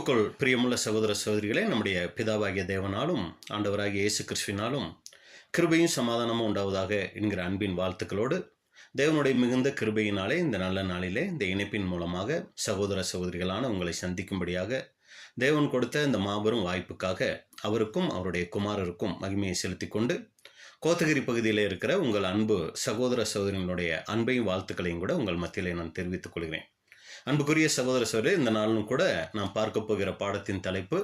கிறிஸ்துவுக்குள் பிரியமுள்ள சகோதர சகோதரிகளே, நம்முடைய பிதாவாகிய தேவனாலும் ஆண்டவராகிய இயேசு கிறிஸ்துவினாலும் கிருபையும் சமாதானமும் உண்டாவதாக என்கிற அன்பின் வாழ்த்துக்களோடு, தேவனுடைய மிகுந்த கிருபையினாலே இந்த நல்ல நாளிலே இந்த இணைப்பின் மூலமாக சகோதர சகோதரிகளான உங்களை சந்திக்கும்படியாக தேவன் கொடுத்த இந்த மாபெரும் வாய்ப்புக்காக அவருக்கும் அவருடைய குமாரருக்கும் மகிமையை செலுத்தி கொண்டு, கோத்தகிரி பகுதியில் இருக்கிற உங்கள் அன்பு சகோதர சகோதரிகளுடைய அன்பையும் வாழ்த்துக்களையும் கூட உங்கள் மத்தியிலே நான் தெரிவித்துக் கொள்கிறேன். அன்புக்குரிய சகோதர சகோதரி, இந்த நாளும் கூட நாம் பார்க்க போகிற பாடத்தின் தலைப்பு,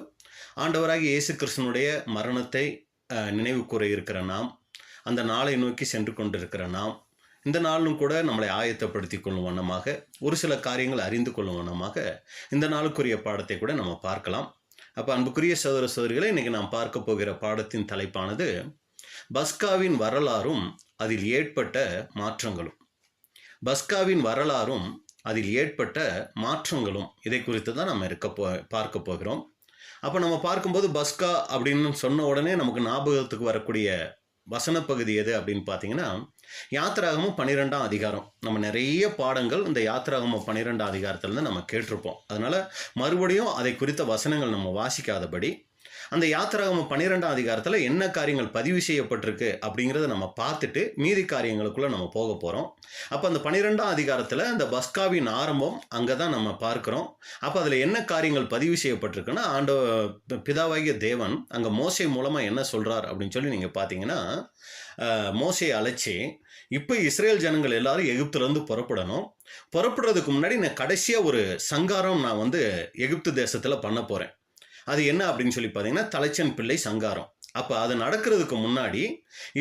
ஆண்டவராகிய இயேசு கிறிஸ்துனுடைய மரணத்தை நினைவு கூற இருக்கிற நாம், அந்த நாளை நோக்கி சென்று கொண்டிருக்கிற நாம், இந்த நாளும் கூட நம்மளை ஆயத்தப்படுத்தி கொள்ளும் வண்ணமாக, ஒரு சில காரியங்கள் அறிந்து கொள்ளும் வண்ணமாக இந்த நாளுக்குரிய பாடத்தை கூட நம்ம பார்க்கலாம். அப்போ அன்புக்குரிய சகோதர சகோதரிகளை, இன்றைக்கி நாம் பார்க்க போகிற பாடத்தின் தலைப்பானது பஸ்காவின் வரலாறும் அதில் ஏற்பட்ட மாற்றங்களும். பஸ்காவின் வரலாறும் அதில் ஏற்பட்ட மாற்றங்களும், இதை குறித்து தான் நம்ம பார்க்க போகிறோம். அப்போ நம்ம பார்க்கும்போது பஸ்கா அப்படின்னு சொன்ன உடனே நமக்கு ஞாபகத்துக்கு வரக்கூடிய வசன பகுதி எது அப்படின்னு பார்த்தீங்கன்னா, யாத்திராகமம் 12ஆம் அதிகாரம். நம்ம நிறைய பாடங்கள் இந்த யாத்திராகமம் 12ஆம் அதிகாரத்துலேருந்து நம்ம கேட்டிருப்போம். அதனால் மறுபடியும் அதை குறித்த வசனங்கள் நம்ம வாசிக்காதபடி, அந்த யாத்திராகமம் 12ஆம் அதிகாரத்தில் என்ன காரியங்கள் பதிவு செய்யப்பட்டிருக்கு அப்படிங்கிறத நம்ம பார்த்துட்டு மீதி காரியங்களுக்குள்ளே நம்ம போக போகிறோம். அப்போ அந்த 12ஆம் அதிகாரத்தில் அந்த பஸ்காவின் ஆரம்பம் அங்கே தான் நம்ம பார்க்குறோம். அப்போ அதில் என்ன காரியங்கள் பதிவு செய்யப்பட்டிருக்குன்னா, பிதாவாகிய தேவன் அங்கே மோசே மூலமாக என்ன சொல்கிறார் அப்படின்னு சொல்லி நீங்கள் பார்த்தீங்கன்னா, மோசேயை அழைச்சி, இப்போ இஸ்ரேல் ஜனங்கள் எல்லாரும் எகிப்துலேருந்து புறப்படணும். புறப்படுறதுக்கு முன்னாடி நான் கடைசியாக ஒரு சங்காரம் நான் எகிப்து தேசத்தில் பண்ண போகிறேன். அது என்ன அப்படின்னு சொல்லி பார்த்தீங்கன்னா, தலைச்சன் பிள்ளை சங்காரம். அப்போ அது நடக்கிறதுக்கு முன்னாடி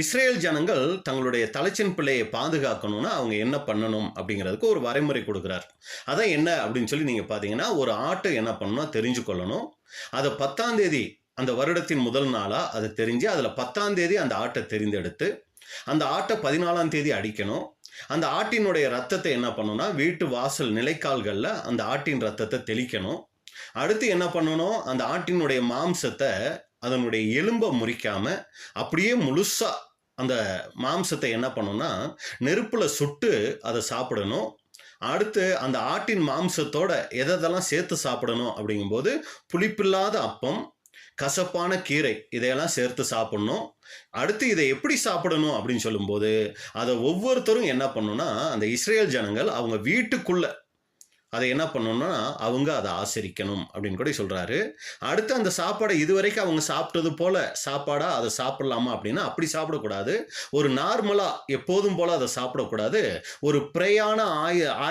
இஸ்ரேல் ஜனங்கள் தங்களுடைய தலைச்சன் பிள்ளையை பாதுகாக்கணும்னா அவங்க என்ன பண்ணணும் அப்படிங்கிறதுக்கு ஒரு வரைமுறை கொடுக்குறார். அதான் என்ன அப்படின்னு சொல்லி நீங்கள் பார்த்தீங்கன்னா, ஒரு ஆட்டை என்ன பண்ணணும்னா தெரிஞ்சு கொள்ளணும். அதை 10ஆம் தேதி, அந்த வருடத்தின் முதல் நாளாக அதை தெரிஞ்சு, அதில் 10ஆம் தேதி அந்த ஆட்டை தெரிந்தெடுத்து, அந்த ஆட்டை 14ஆம் தேதி அடிக்கணும். அந்த ஆட்டினுடைய ரத்தத்தை என்ன பண்ணணும்னா, வீட்டு வாசல் நிலைக்கால்களில் அந்த ஆட்டின் ரத்தத்தை தெளிக்கணும். அடுத்து என்ன பண்ணணும், அந்த ஆட்டினுடைய மாம்சத்தை, அதனுடைய எலும்பை முறிக்காம அப்படியே முழுசா அந்த மாம்சத்தை என்ன பண்ணணும்னா நெருப்புல சுட்டு அதை சாப்பிடணும். அடுத்து அந்த ஆட்டின் மாம்சத்தோட எதெல்லாம் சேர்த்து சாப்பிடணும் அப்படிங்கும்போது, புளிப்பில்லாத அப்பம், கசப்பான கீரை, இதையெல்லாம் சேர்த்து சாப்பிடணும். அடுத்து இதை எப்படி சாப்பிடணும் அப்படின்னு சொல்லும்போது, அதை ஒவ்வொருத்தரும் என்ன பண்ணணும்னா, அந்த இஸ்ரேல் ஜனங்கள் அவங்க வீட்டுக்குள்ள அதை என்ன பண்ணணும்னா அவங்க அதை ஆசரிக்கணும் அப்படின்னு கூட சொல்கிறாரு. அடுத்து அந்த சாப்பாடை இதுவரைக்கும் அவங்க சாப்பிட்டது போல் சாப்பாடாக அதை சாப்பிடலாமா அப்படின்னா அப்படி சாப்பிடக்கூடாது. ஒரு நார்மலாக எப்போதும் போல் அதை சாப்பிடக்கூடாது. ஒரு பிரயாண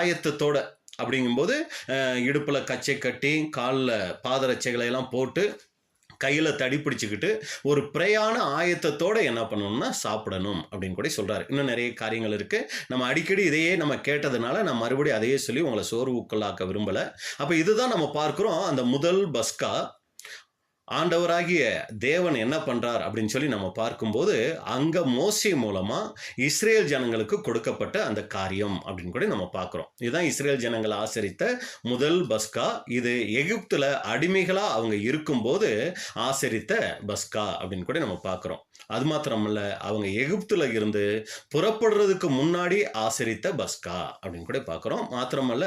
ஆயத்தத்தோட அப்படிங்கும்போது, இடுப்பில் கச்சை கட்டி, காலில் பாதரட்சைகளை எல்லாம் போட்டு, கையில் தடி பிடிச்சிக்கிட்டு ஒரு பிரயாண ஆயத்தத்தோடு என்ன பண்ணணும்னா சாப்பிடணும் அப்படின்னு கூட சொல்கிறார். இன்னும் நிறைய காரியங்கள் இருக்குது. நம்ம அடிக்கடி இதையே நம்ம கேட்டதுனால நான் மறுபடியும் அதையே சொல்லி உங்களை சோர்வுக்குள்ளாக்க விரும்பலை. அப்போ இதுதான் நம்ம பார்க்குறோம். அந்த முதல் பஸ்கா ஆண்டவராகிய தேவன் என்ன பண்ணுறார் அப்படின்னு சொல்லி நம்ம பார்க்கும்போது, அங்கே மோசே மூலமாக இஸ்ரேல் ஜனங்களுக்கு கொடுக்கப்பட்ட அந்த காரியம் அப்படின்னு கூட நம்ம பார்க்குறோம். இதுதான் இஸ்ரேல் ஜனங்கள் ஆசரித்த முதல் பஸ்கா. இது எகிப்தில் அடிமைகளாக அவங்க இருக்கும்போது ஆசரித்த பஸ்கா அப்படின்னு கூட நம்ம பார்க்குறோம். அது மாத்திரமல்ல, அவங்க எகிப்தில் இருந்து புறப்படுறதுக்கு முன்னாடி ஆசரித்த பஸ்கா அப்படின்னு கூட பார்க்குறோம். மாத்திரமல்ல,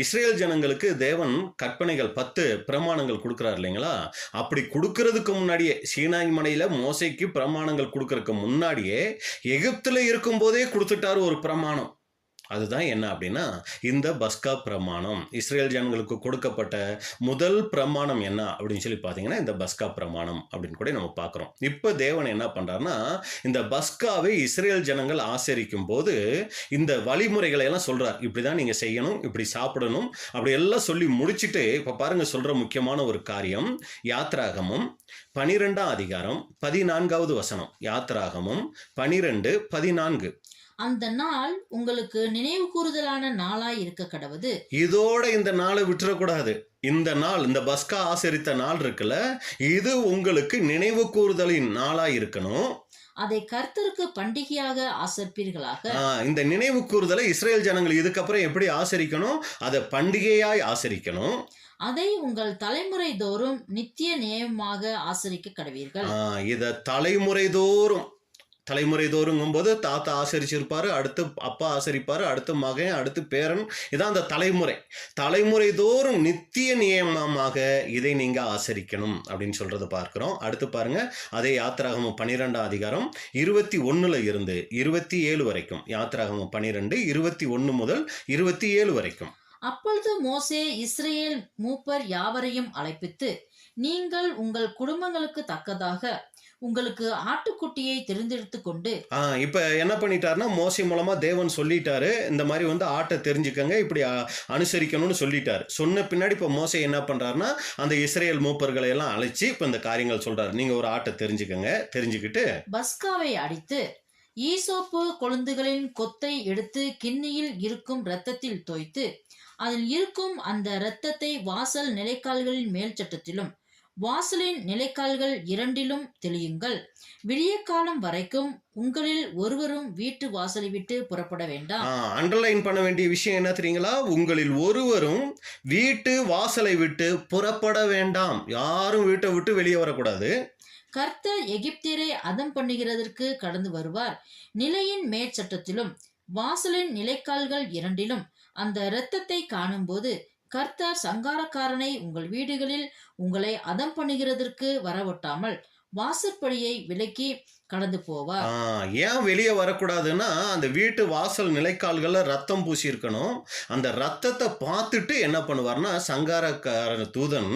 இஸ்ரேல் ஜனங்களுக்கு தேவன் கற்பனைகள் 10 பிரமாணங்கள் கொடுக்குறாரு இல்லைங்களா? அப்படி கொடுக்கறதுக்கு முன்னாடியே, சீனாய் மலையில மோசைக்கு பிரமாணங்கள் கொடுக்கறதுக்கு முன்னாடியே எகிப்தில் இருக்கும் போதே கொடுத்துட்டாரு ஒரு பிரமாணம். அதுதான் என்ன அப்படின்னா இந்த பஸ்கா பிரமாணம். இஸ்ரேல் ஜனங்களுக்கு கொடுக்கப்பட்ட முதல் பிரமாணம் என்ன அப்படின்னு சொல்லி பார்த்தீங்கன்னா இந்த பஸ்கா பிரமாணம் அப்படின்னு கூட நம்ம பார்க்குறோம். இப்போ தேவன் என்ன பண்ணுறாருன்னா, இந்த பஸ்காவை இஸ்ரேல் ஜனங்கள் ஆசரிக்கும் போது இந்த வழிமுறைகளை எல்லாம் சொல்கிறார். இப்படி தான் நீங்கள் செய்யணும், இப்படி சாப்பிடணும், அப்படி எல்லாம் சொல்லி முடிச்சுட்டு இப்போ பாருங்கள் சொல்கிற முக்கியமான ஒரு காரியம். யாத்திராகமம் 12ஆம் அதிகாரம் 14வது வசனம். யாத்திராகமம் 12:14. அந்த நாள் உங்களுக்கு நினைவு கூறுதலான நாளாய் இருக்க கடவுது. இதோட இந்த நாளை விட்டுறக்கூடாது. இந்த நாள், இந்த பஸ்கா ஆசரித்த நாள் இருக்குல்ல, இது உங்களுக்கு நினைவு கூறுதலின் நாளாய் இருக்கணும். அதை கர்த்தருக்கு பண்டிகையாக ஆசரிப்பீர்களாக. இந்த நினைவு கூறுதலை இஸ்ரேல் ஜனங்கள் இதுக்கப்புறம் எப்படி ஆசரிக்கணும்? அதை பண்டிகையாய் ஆசரிக்கணும். அதை உங்கள் தலைமுறை தோறும் நித்திய நியமமாக ஆசரிக்க கடவீர்கள். இதை தலைமுறை தோறும் தலைமுறை தோறுங்கும்போது தாத்தா ஆசரிச்சிருப்பாரு, அடுத்து அப்பா ஆசரிப்பாரு, அடுத்து மகன், அடுத்து பேரன். இதான் அந்த தலைமுறை. தலைமுறை தோறும் நித்திய நியமமாக இதை நீங்க ஆசரிக்கணும் அப்படின்னு சொல்றத பார்க்கிறோம். அடுத்து பாருங்க, அதே யாத்திராகமம் 12ஆம் அதிகாரம் 21 இருந்து 27 வரைக்கும். யாத்திராகமம் 12 21 முதல் 27 வரைக்கும். அப்பொழுது மோசே இஸ்ரவேல் மூப்பர் யாவரையும் அழைப்பித்து, நீங்கள் உங்கள் குடும்பங்களுக்கு தக்கதாக உங்களுக்கு ஆட்டுக்குட்டியை தெரிந்தெடுத்து கொண்டு. இப்ப என்ன பண்ணிட்டாருன்னா, மோசே மூலமா தேவன் சொல்லிட்டாரு, இந்த மாதிரி வந்து ஆட்டை தெரிஞ்சுக்கங்க, இப்படி அனுசரிக்கணும்னு சொல்லிட்டாரு. சொன்ன பின்னாடி இப்ப மோசே என்ன பண்றாருன்னா, அந்த இஸ்ரேல் மூப்பர்களை எல்லாம் அழைச்சி இப்ப இந்த காரியங்கள் சொல்றாரு. நீங்க ஒரு ஆட்டை தெரிஞ்சுக்கங்க, தெரிஞ்சுக்கிட்டு பஸ்காவை அடித்து ஈசோப்பு கொழுந்துகளின் கொத்தை எடுத்து கிண்ணியில் இருக்கும் இரத்தத்தில் தோய்த்து, அதில் இருக்கும் அந்த இரத்தத்தை வாசல் நிலைக்கால்களின் மேல் சட்டத்திலும் வாசலின் நிலைக்கால்கள் இரண்டிலும் தெளியுங்கள். விடிய காலம் வரைக்கும் உங்களில் ஒருவரும் வீட்டு வாசலை விட்டு புறப்பட வேண்டாம். அண்டர்லைன் பண்ண வேண்டிய விஷயம் என்ன தெரியுங்களா? உங்களில் ஒருவரும் வீட்டு வாசலை விட்டு புறப்பட வேண்டாம். யாரும் வீட்டை விட்டு வெளியே வரக்கூடாது. கர்த்தர் எகிப்தியரை அதம் பண்ணுகிறதற்கு கடந்து வருவார். நிலையின் மேற்சட்டத்திலும் வாசலின் நிலைக்கால்கள் இரண்டிலும் அந்த இரத்தத்தை காணும்போது கர்த்தர் சங்காரக்காரனை உங்கள் வீடுகளில் உங்களை அதம் பண்ணுகிறதற்கு வரவொட்டாமல் வாசற்படியை விலக்கி கடந்து போவார். ஏன் வெளியே வரக்கூடாதுன்னா, அந்த வீட்டு வாசல் நிலைக்கால்கள்ல ரத்தம் பூசி இருக்கணும். அந்த ரத்தத்தை பார்த்துட்டு என்ன பண்ணுவார்னா, சங்காரக்கார தூதன்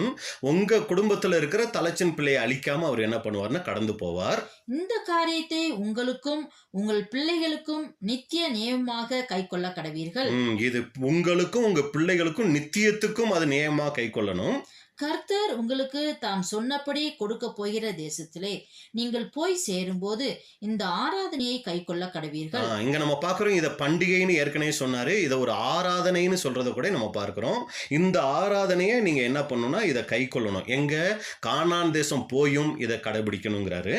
உங்க குடும்பத்துல இருக்கிற தலைச்சன் பிள்ளையை அழிக்காம அவர் என்ன பண்ணுவார்னா கடந்து போவார். இந்த காரியத்தை உங்களுக்கும் உங்கள் பிள்ளைகளுக்கும் நித்திய நியமமாக கைக்கொள்ள கடவீர்கள். இது உங்களுக்கும் உங்க பிள்ளைகளுக்கும் நித்தியத்துக்கும் அது நியமமாக கைக்கொள்ளணும். கர்த்தர் உங்களுக்கு தாம் சொன்னபடி கொடுக்க போகிற தேசத்திலே நீங்கள் போய் சேரும்போது இந்த ஆராதனையை கைக்கொள்ள கடவீர்கள். இங்க நம்ம பார்க்கிறோம், இதை பண்டிகைன்னு ஏற்கனவே சொன்னாரு. இதை ஒரு ஆராதனைன்னு சொல்றதை கூட நம்ம பார்க்கிறோம். இந்த ஆராதனையை நீங்க என்ன பண்ணணும்னா இதை கைக்கொள்ளணும். எங்க? கானான் தேசம் போயும் இதை கடைபிடிக்கணுங்கிறாரு.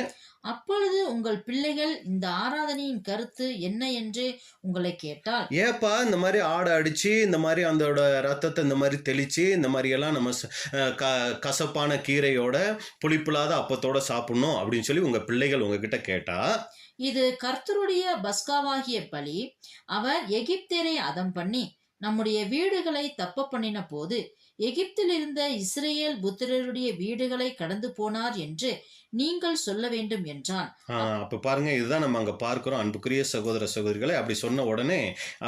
அப்பொழுது உங்கள் பிள்ளைகள் இந்த ஆராதனையின் கருத்து என்ன என்று உங்களை கேட்டால், ஏப்பா இந்த மாதிரி ஆடை அடிச்சு இந்த மாதிரி அதோட ரத்தத்தை இந்த மாதிரி தெளிச்சு இந்த மாதிரி எல்லாம் நம்ம கசப்பான கீரையோட புளிப்பில்லாத அப்பத்தோட சாப்பிடணும் அப்படின்னு சொல்லி உங்க பிள்ளைகள் உங்ககிட்ட கேட்டா, இது கர்த்தருடைய பஸ்காவாகிய பலி. அவர் எகிப்தியரை அதம் பண்ணி நம்முடைய வீடுகளை தப்ப பண்ணின போது எகிப்தில் இருந்த இஸ்ரேல் புத்திரருடைய வீடுகளை கடந்து போனார் என்று நீங்கள் சொல்ல வேண்டும் என்றான். அப்ப பாருங்க, இதுதான் நம்ம அங்க பார்க்கிறோம். அன்புக்குரிய சகோதர சகோதரிகளை அப்படி சொன்ன உடனே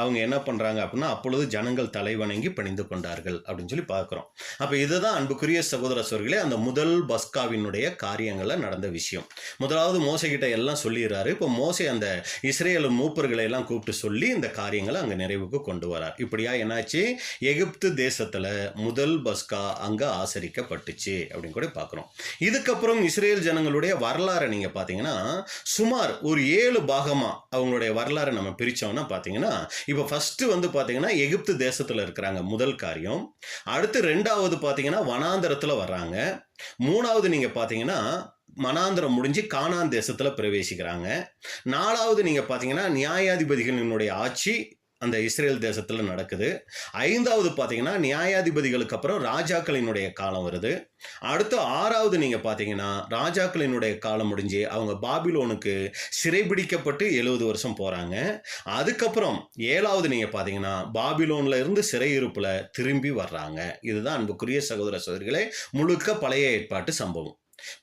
அவங்க என்ன பண்றாங்க அப்படின்னா, அப்பொழுது ஜனங்கள் தலைவணங்கி பணிந்து கொண்டார்கள் அப்படின்னு சொல்லி பார்க்கிறோம். அப்ப இதுதான் அன்புக்குரிய சகோதர சகோதரிகளே அந்த முதல் பஸ்காவினுடைய காரியங்கள்ல நடந்த விஷயம். முதலாவது மோசே கிட்ட எல்லாம் சொல்லிடுறாரு. இப்போ மோசே அந்த இஸ்ரேல் மூப்பர்களை எல்லாம் கூப்பிட்டு சொல்லி இந்த காரியங்களை அங்க நிறைவுக்கு கொண்டு வரார். இப்படியா என்னாச்சு? எகிப்து தேசத்துல முதல் பஸ்கா அங்க ஆசரிக்கப்பட்டுச்சு அப்படின்னு கூட பார்க்கிறோம். இதுக்கப்புறம் இஸ்ரேல் ஜனங்களுடைய வரலாறை நீங்க பாத்தீங்கன்னா, சுமார் ஒரு 7 பாகமா அவங்களுடைய வரலாறை நம்ம பிரிச்சோம்னா பாத்தீங்கன்னா, இப்ப ஃபர்ஸ்ட் வந்து பாத்தீங்கன்னா எகிப்து தேசத்துல இருக்கிறாங்க, முதல் காரியம். அடுத்து 2வது பாத்தீங்கன்னா வனாந்தரத்துல வர்றாங்க. 3வது நீங்க பாத்தீங்கன்னா மனாந்திரம் முடிஞ்சு கானான் தேசத்துல பிரவேசிக்கிறாங்க. 4வது நீங்க பாத்தீங்கன்னா நியாயாதிபதிகளினுடைய ஆட்சி அந்த இஸ்ரேல் தேசத்துல நடக்குது. 5வது பாத்தீங்கன்னா நியாயாதிபதிகளுக்கு அப்புறம் ராஜாக்களினுடைய காலம் வருது. அடுத்து 6வது நீங்க பாத்தீங்கன்னா ராஜாக்களினுடைய காலம் முடிஞ்சு அவங்க பாபிலோனுக்கு சிறைபிடிக்கப்பட்டு 70 வருஷம் போறாங்க. அதுக்கப்புறம் 7வது நீங்க பாத்தீங்கன்னா பாபிலோன்ல இருந்து சிறையிருப்புல திரும்பி வர்றாங்க. இதுதான் அன்புக்குரிய சகோதர சகோதரிகளே முழுக்க பழைய ஏற்பாட்டு சம்பவம்.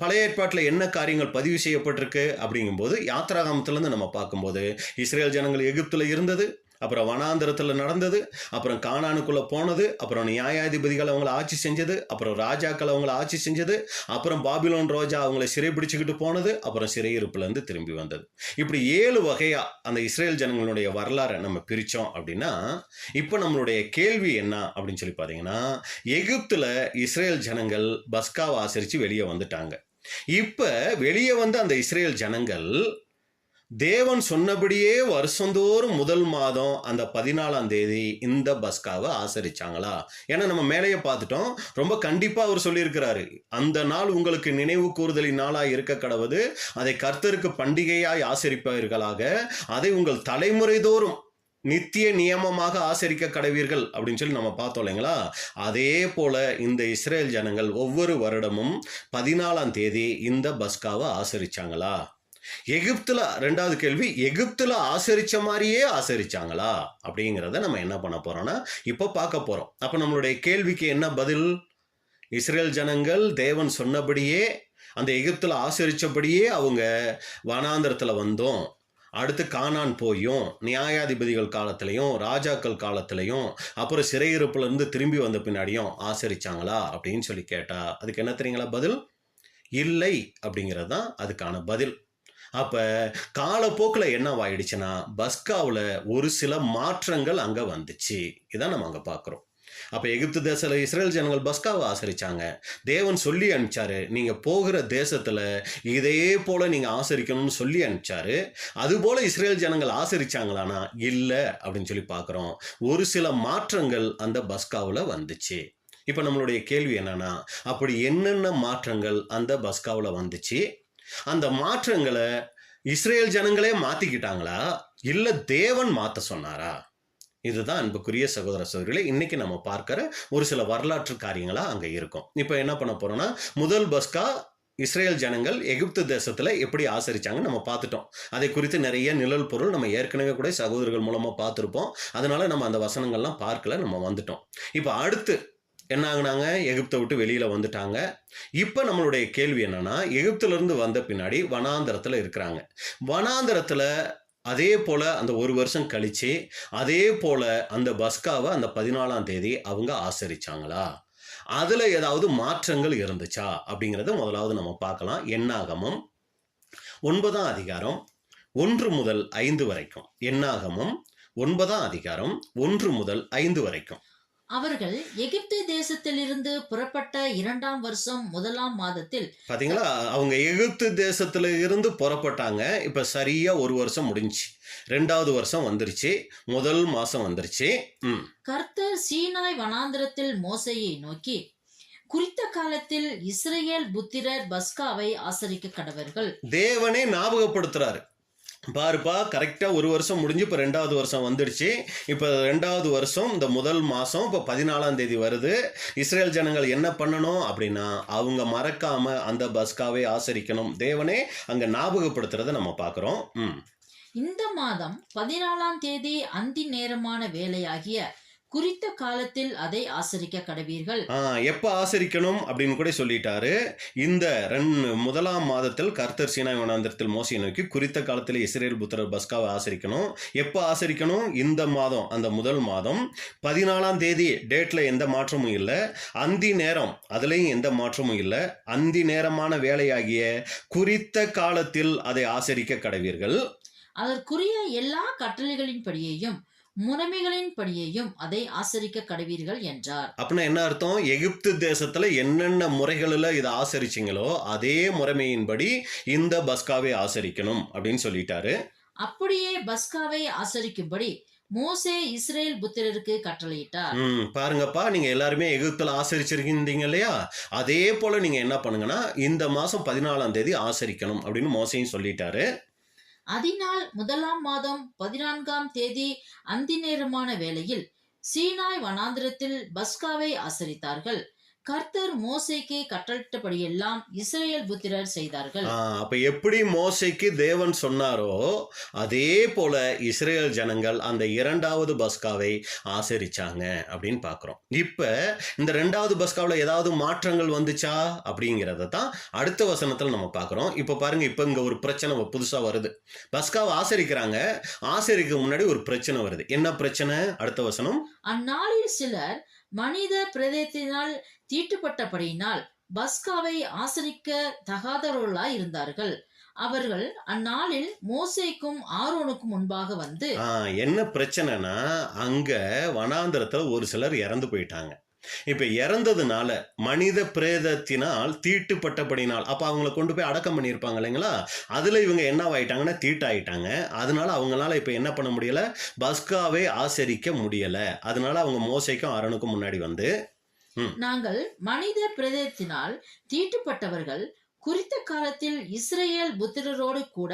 பழைய ஏற்பாட்டில் என்ன காரியங்கள் பதிவு செய்யப்பட்டிருக்கு அப்படிங்கும்போது, யாத்திராகமத்திலிருந்து நம்ம பார்க்கும்போது இஸ்ரேல் ஜனங்கள் எகிப்துல இருந்தது, அப்புறம் வனாந்தரத்தில் நடந்தது, அப்புறம் கானானுக்குள்ள போனது, அப்புறம் நியாயாதிபதிகள் அவங்கள ஆட்சி செஞ்சது, அப்புறம் ராஜாக்கள் அவங்கள ஆட்சி செஞ்சது, அப்புறம் பாபிலோன் ரோஜா அவங்கள சிறைபிடிச்சுக்கிட்டு போனது, அப்புறம் சிறையிருப்புல இருந்து திரும்பி வந்தது. இப்படி 7 வகையா அந்த இஸ்ரேல் ஜனங்களுடைய வரலாறை நம்ம பிரிச்சோம் அப்படின்னா, இப்போ நம்மளுடைய கேள்வி என்ன அப்படின்னு சொல்லி பார்த்தீங்கன்னா, எகிப்துல இஸ்ரேல் ஜனங்கள் பஸ்காவை ஆசரிச்சு வெளியே வந்துட்டாங்க. இப்ப வெளியே வந்த அந்த இஸ்ரேல் ஜனங்கள் தேவன் சொன்னபடியே வருஷந்தோறும் முதல் மாதம் அந்த 14ஆம் தேதி இந்த பஸ்காவை ஆசரிச்சாங்களா? ஏன்னா நம்ம மேலேயே பார்த்துட்டோம், ரொம்ப கண்டிப்பா அவர் சொல்லியிருக்கிறாரு, அந்த நாள் உங்களுக்கு நினைவு கூறுதலின் நாளாய் இருக்க கடவுது, அதை கர்த்தருக்கு பண்டிகையாய் ஆசரிப்பவர்களாக அதை உங்கள் தலைமுறை தோறும் நித்திய நியமமாக ஆசரிக்க கடவீர்கள் அப்படின்னு சொல்லி நம்ம பார்த்தோம் இல்லைங்களா? அதே போல இந்த இஸ்ரேல் ஜனங்கள் ஒவ்வொரு வருடமும் 14ஆம் தேதி இந்த பஸ்காவை ஆசரிச்சாங்களா? எகிப்துல, ரெண்டாவது கேள்வி, எகிப்துல ஆசரிச்ச மாதிரியே ஆசரிச்சாங்களா அப்படிங்கிறத நம்ம என்ன பண்ண போறோம்னா இப்ப பார்க்க போறோம். அப்ப நம்மளுடைய கேள்விக்கு என்ன பதில்? இஸ்ரேல் ஜனங்கள் தேவன் சொன்னபடியே அந்த எகிப்துல ஆசரிச்சபடியே அவங்க வனாந்திரத்துல வந்தோம், அடுத்து கானான் போயும், நியாயாதிபதிகள் காலத்திலையும் ராஜாக்கள் காலத்திலையும் அப்புறம் சிறையிருப்புல இருந்து திரும்பி வந்த பின்னாடியும் ஆசரிச்சாங்களா அப்படின்னு சொல்லி கேட்டா அதுக்கு என்ன தெரியுங்களா பதில்? இல்லை அப்படிங்கிறது தான் அதுக்கான பதில். அப்ப காலப்போக்கில் என்னவாயிடுச்சுன்னா பஸ்காவில் ஒரு சில மாற்றங்கள் அங்க வந்துச்சு. இதான் நம்ம அங்க பார்க்குறோம். அப்ப எகிப்து தேசத்துல இஸ்ரேல் ஜனங்கள் பஸ்காவை ஆசரிச்சாங்க. தேவன் சொல்லி அனுப்பிச்சாரு, நீங்க போகிற தேசத்துல இதே போல நீங்க ஆசரிக்கணும்னு சொல்லி அனுப்பிச்சாரு. அது போல இஸ்ரேல் ஜனங்கள் ஆசரிச்சாங்களானா இல்ல அப்படின்னு சொல்லி பார்க்குறோம். ஒரு சில மாற்றங்கள் அந்த பஸ்காவில் வந்துச்சு. இப்ப நம்மளுடைய கேள்வி என்னன்னா, அப்படி என்னென்ன மாற்றங்கள் அந்த பஸ்காவில் வந்துச்சு? அந்த மாற்றங்களை இஸ்ரேல் ஜனங்களே மாத்திக்கிட்டாங்களா இல்ல தேவன் மாத்த சொன்னாரா? இதுதான் அன்புக்குரிய சகோதர சகோதரிகளே இன்னைக்கு நம்ம பார்க்கிற ஒரு சில வரலாற்று காரியங்களா அங்க இருக்கும். இப்ப என்ன பண்ண போறோம்னா, முதல் பஸ்கா இஸ்ரேல் ஜனங்கள் எகிப்து தேசத்துல எப்படி ஆசரிச்சாங்க நம்ம பார்த்துட்டோம். அதை குறித்து நிறைய நிழல் பொருள் நம்ம ஏற்கனவே கூட சகோதரர்கள் மூலமா பார்த்திருப்போம். அதனால நம்ம அந்த வசனங்கள்லாம் பார்க்கல, நம்ம வந்துட்டோம். இப்ப அடுத்து என்ன ஆகுனாங்க? எகிப்தை விட்டு வெளியில வந்துட்டாங்க. இப்ப நம்மளுடைய கேள்வி என்னன்னா, எகிப்துல இருந்து வந்த பின்னாடி வனாந்தரத்துல இருக்கிறாங்க. வனாந்தரத்துல அதே போல அந்த ஒரு வருஷம் கழிச்சு அதே போல அந்த பஸ்காவை அந்த 14ஆம் தேதி அவங்க ஆசரிச்சாங்களா? அதுல ஏதாவது மாற்றங்கள் இருந்துச்சா அப்படிங்கறத முதலாவது நம்ம பார்க்கலாம். என்னாகமம் 9ஆம் அதிகாரம் 1 முதல் 5 வரைக்கும். என்னாகமம் 9ஆம் அதிகாரம் 1 முதல் 5 வரைக்கும். அவர்கள் எகிப்து தேசத்திலிருந்து புறப்பட்ட 2ஆம் வருஷம் 1ஆம் மாதத்தில். பாத்தீங்களா, அவங்க எகிப்து தேசத்துல இருந்து புறப்பட்டாங்க. இப்ப சரியா ஒரு வருஷம் முடிஞ்சு 2வது வருஷம் வந்துருச்சு, முதல் மாசம் வந்துருச்சு. கர்த்தர் சீனாய் வனாந்திரத்தில் மோசேயை நோக்கி, குறித்த காலத்தில் இஸ்ரேல் புத்திரர் பஸ்காவை ஆசரிக்க கடவர்கள். தேவனே ஞாபகப்படுத்துறாரு. பாருப்பா, கரெக்டா ஒரு வருஷம் முடிஞ்சு இப்ப 2வது வருஷம் வந்துடுச்சு. இப்ப 2வது வருஷம் இந்த முதல் மாசம் இப்ப 14ஆம் தேதி வருது. இஸ்ரேல் ஜனங்கள் என்ன பண்ணணும் அப்படின்னா அவங்க மறக்காம அந்த பஸ்காவை ஆசரிக்கணும். தேவனே அங்க ஞாபகப்படுத்துறதை நம்ம பார்க்கிறோம். இந்த மாதம் 14ஆம் தேதி அந்தி நேரமான வேலையாகிய குறித்த காலத்தில் அதை ஆசரிக்க கடவீர்கள். எப்ப ஆசரிக்கணும் அப்படின்னு கூட சொல்லிட்டாரு. இந்த 1ஆம் மாதத்தில் கர்த்தர் சீனாய் வனாந்திரத்தில் மோசேயை நோக்கி குறித்த காலத்தில் இஸ்ரேல் புத்திரர் பஸ்காவை ஆசரிக்கணும். எப்ப ஆசரிக்கணும்? இந்த மாதம், அந்த முதல் மாதம் 14ஆம் தேதி. டேட்ல எந்த மாற்றமும் இல்லை. அந்தி நேரம், அதுலயும் எந்த மாற்றமும் இல்லை. அந்தி நேரமான வேலையாகிய குறித்த காலத்தில் அதை ஆசரிக்க கடவீர்கள். அதற்குரிய எல்லா கட்டளைகளின் படியையும் முறைமைகளின் படியையும் அதை ஆசரிக்க கடவீர்கள் என்றார். அப்படின்னா என்ன அர்த்தம்? எகிப்து தேசத்துல என்னென்ன முறைகளில் இதை ஆசரிச்சிங்களோ அதே முறைமையின்படி இந்த பஸ்காவை ஆசரிக்கணும் அப்படின்னு சொல்லிட்டாரு. அப்படியே பஸ்காவை ஆசரிக்கும்படி மோசே இஸ்ரேல் புத்திரருக்கு கட்டளையிட்டார். பாருங்கப்பா, நீங்க எல்லாருமே எகிப்துல ஆசரிச்சிருக்கீங்க இல்லையா? அதே போல நீங்க என்ன பண்ணுங்கன்னா இந்த மாசம் 14ஆம் தேதி ஆசரிக்கணும் அப்படின்னு மோசேயும் சொல்லிட்டாரு. அதனால் 1ஆம் மாதம் 14ஆம் தேதி அந்தி நேரமான வேளையில் சீனாய் வனாந்திரத்தில் பஸ்காவை ஆசரித்தார்கள். கர்த்தர் மோசேக்கு கட்டளையிட்டபடியெல்லாம் இஸ்ரேல் புத்திரர் செய்தார்கள். அப்ப எப்படி மோசேக்கு தேவன் சொன்னாரோ அதே போல இஸ்ரேல் ஜனங்கள் அந்த 2வது பஸ்காவை ஆசரிச்சாங்க அப்படின்னு பார்க்கிறோம். இப்ப இந்த 2வது பஸ்காவில் ஏதாவது மாற்றங்கள் வந்துச்சா அப்படிங்கிறத தான் அடுத்த வசனத்தில் நம்ம பார்க்கிறோம். இப்ப பாருங்க, இப்ப இங்க ஒரு பிரச்சனை புதுசா வருது. பஸ்காவை ஆசரிக்கிறாங்க, ஆசரிக்க முன்னாடி ஒரு பிரச்சனை வருது. என்ன பிரச்சனை? அடுத்த வசனம். அந்நாளில் சிலர் மனித பிரேதத்தினால் தீட்டுப்பட்டபடியினால் பஸ்காவை ஆசரிக்க தகாதவர்களாய் இருந்தார்கள். அவர்கள் அந்நாளில் மோசேக்கும் ஆரோனுக்கும் முன்பாக வந்து. என்ன பிரச்சனைனா, அங்க வனாந்திரத்துல ஒரு சிலர் இறந்து போயிட்டாங்க. இப்ப இறந்ததுனால மனித பிரேதத்தினால் தீட்டுப்பட்டபடினால், அப்ப அவங்களை கொண்டு போய் அடக்கம் பண்ணியிருப்பாங்க இல்லைங்களா? அதுல இவங்க என்ன ஆயிட்டாங்கன்னா தீட்டாயிட்டாங்க. அதனால அவங்களால இப்ப என்ன பண்ண முடியல? பஸ்காவை ஆசரிக்க முடியல. அதனால அவங்க மோசேக்கும் ஆரோனுக்கும் முன்னாடி வந்து, நாங்கள் மனித பிரேதத்தினால் தீட்டுப்பட்டவர்கள் குறித்த காலத்தில் இஸ்ரேல் புத்திரரோடு கூட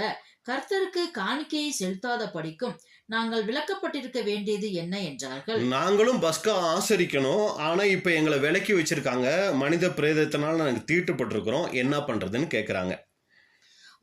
கர்த்தருக்கு காணிக்கையை செலுத்தாத படிக்கும் நாங்கள் விலக்கப்பட்டிருக்க வேண்டியது என்ன என்றார்கள். நாங்களும் பஸ்கா ஆசரிக்கணும், ஆனா இப்ப எங்களை விலக்கி வச்சிருக்காங்க, மனித பிரேதத்தினால நாங்கள் தீட்டுப்பட்டிருக்கிறோம், என்ன பண்றதுன்னு கேட்கிறாங்க.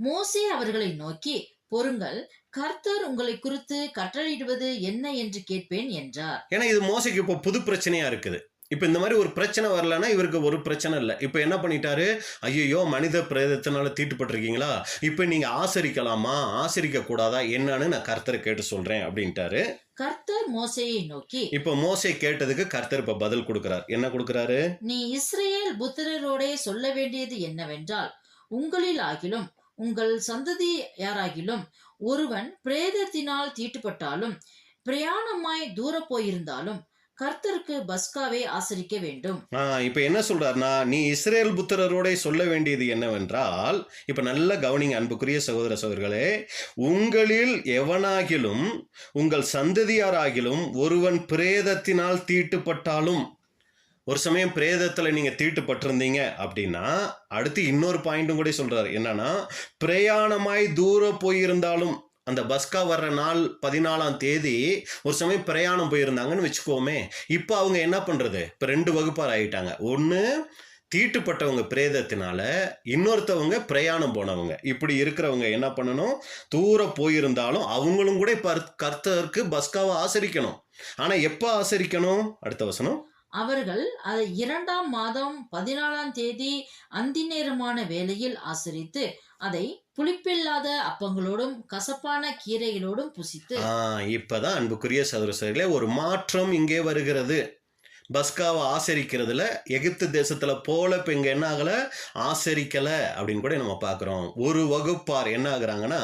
மோசே அவர்களை நோக்கி, பொறுங்கள், கர்த்தர் உங்களை குறித்து கட்டளையிடுவது என்ன என்று கேட்பேன் என்றார். ஏன்னா இது மோசைக்கு இப்போ புது பிரச்சனையா இருக்குது. இப்போ இந்த மாதிரி ஒரு பிரச்சனை வரலன்னா இவருக்கு ஒரு பிரச்சனை இல்லை. இப்போ என்ன பண்ணிட்டாரு, ஐயோ மனித பிரேதத்தினால தீட்டுப்பட்டிருக்கீங்களா, இப்போ நீங்க ஆசரிக்கலாமா ஆசரிக்க கூடாதா என்னன்னு நான் கர்த்தரை கேட்டு சொல்றேன் அப்படின்ட்டாரு. கர்த்தர் மோசேயை நோக்கி, இப்போ மோசே கேட்டதுக்கு கர்த்தர் இப்ப பதில் கொடுக்கிறார். என்ன கொடுக்கிறாரு? நீ இஸ்ரவேல் புத்திரரோடே சொல்ல வேண்டியது என்னவென்றால், உங்களில் ஆகிலும் உங்கள் சந்ததி யாராகிலும் ஒருவன் பிரேதத்தினால் தீட்டுப்பட்டாலும் பிரயாணமாய் தூர போயிருந்தாலும் கர்த்தருக்கு பஸ்காவை ஆசரிக்க வேண்டும். இப்ப என்ன சொல்றாருன்னா, நீ இஸ்ரேல் புத்திரரோட சொல்ல வேண்டியது என்னவென்றால், இப்ப நல்ல கவனிங்க அன்புக்குரிய சகோதர சகோதரர்களே, உங்களில் எவனாகிலும் உங்கள் சந்ததியாராகிலும் ஒருவன் பிரேதத்தினால் தீட்டுப்பட்டாலும், ஒரு சமயம் பிரேதத்துல நீங்க தீட்டுப்பட்டிருந்தீங்க அப்படின்னா அடுத்து இன்னொரு பாயிண்ட்டும் கூட சொல்றாரு. என்னன்னா, பிரயாணமாய் தூர போயிருந்தாலும், அந்த பஸ்கா வர்ற நாள் 14ஆம் தேதி ஒரு சமயம் பிரயாணம் போயிருந்தாங்கன்னு வச்சுக்கோமே, இப்போ அவங்க என்ன பண்றது, இப்போ 2 வகுப்பார் ஆயிட்டாங்க. ஒன்று தீட்டுப்பட்டவங்க பிரேதத்தினால, இன்னொருத்தவங்க பிரயாணம் போனவங்க. இப்படி இருக்கிறவங்க என்ன பண்ணணும், தூர போயிருந்தாலும் அவங்களும் கூட கர்த்தருக்கு பஸ்காவை ஆசரிக்கணும். ஆனா எப்ப ஆசரிக்கணும்? அடுத்த வசனம், அவர்கள் அதை 2ஆம் மாதம் 14ஆம் தேதி அந்தி நேரமான வேளையில் ஆசரித்து அதை புளிப்பில்லாத அப்பங்களோடும் கசப்பான கீரைகளோடும் புசித்து. இப்பதான் அன்புக்குரிய சகோதர சகோதரிகளே ஒரு மாற்றம் இங்கே வருகிறது. பஸ்காவை ஆசரிக்கிறதுல எகிப்து தேசத்துல போல இப்ப இங்க என்ன ஆகல, ஆசரிக்கல அப்படின்னு கூட நம்ம பார்க்கிறோம். ஒரு வகுப்பார் என்ன ஆகுறாங்கன்னா,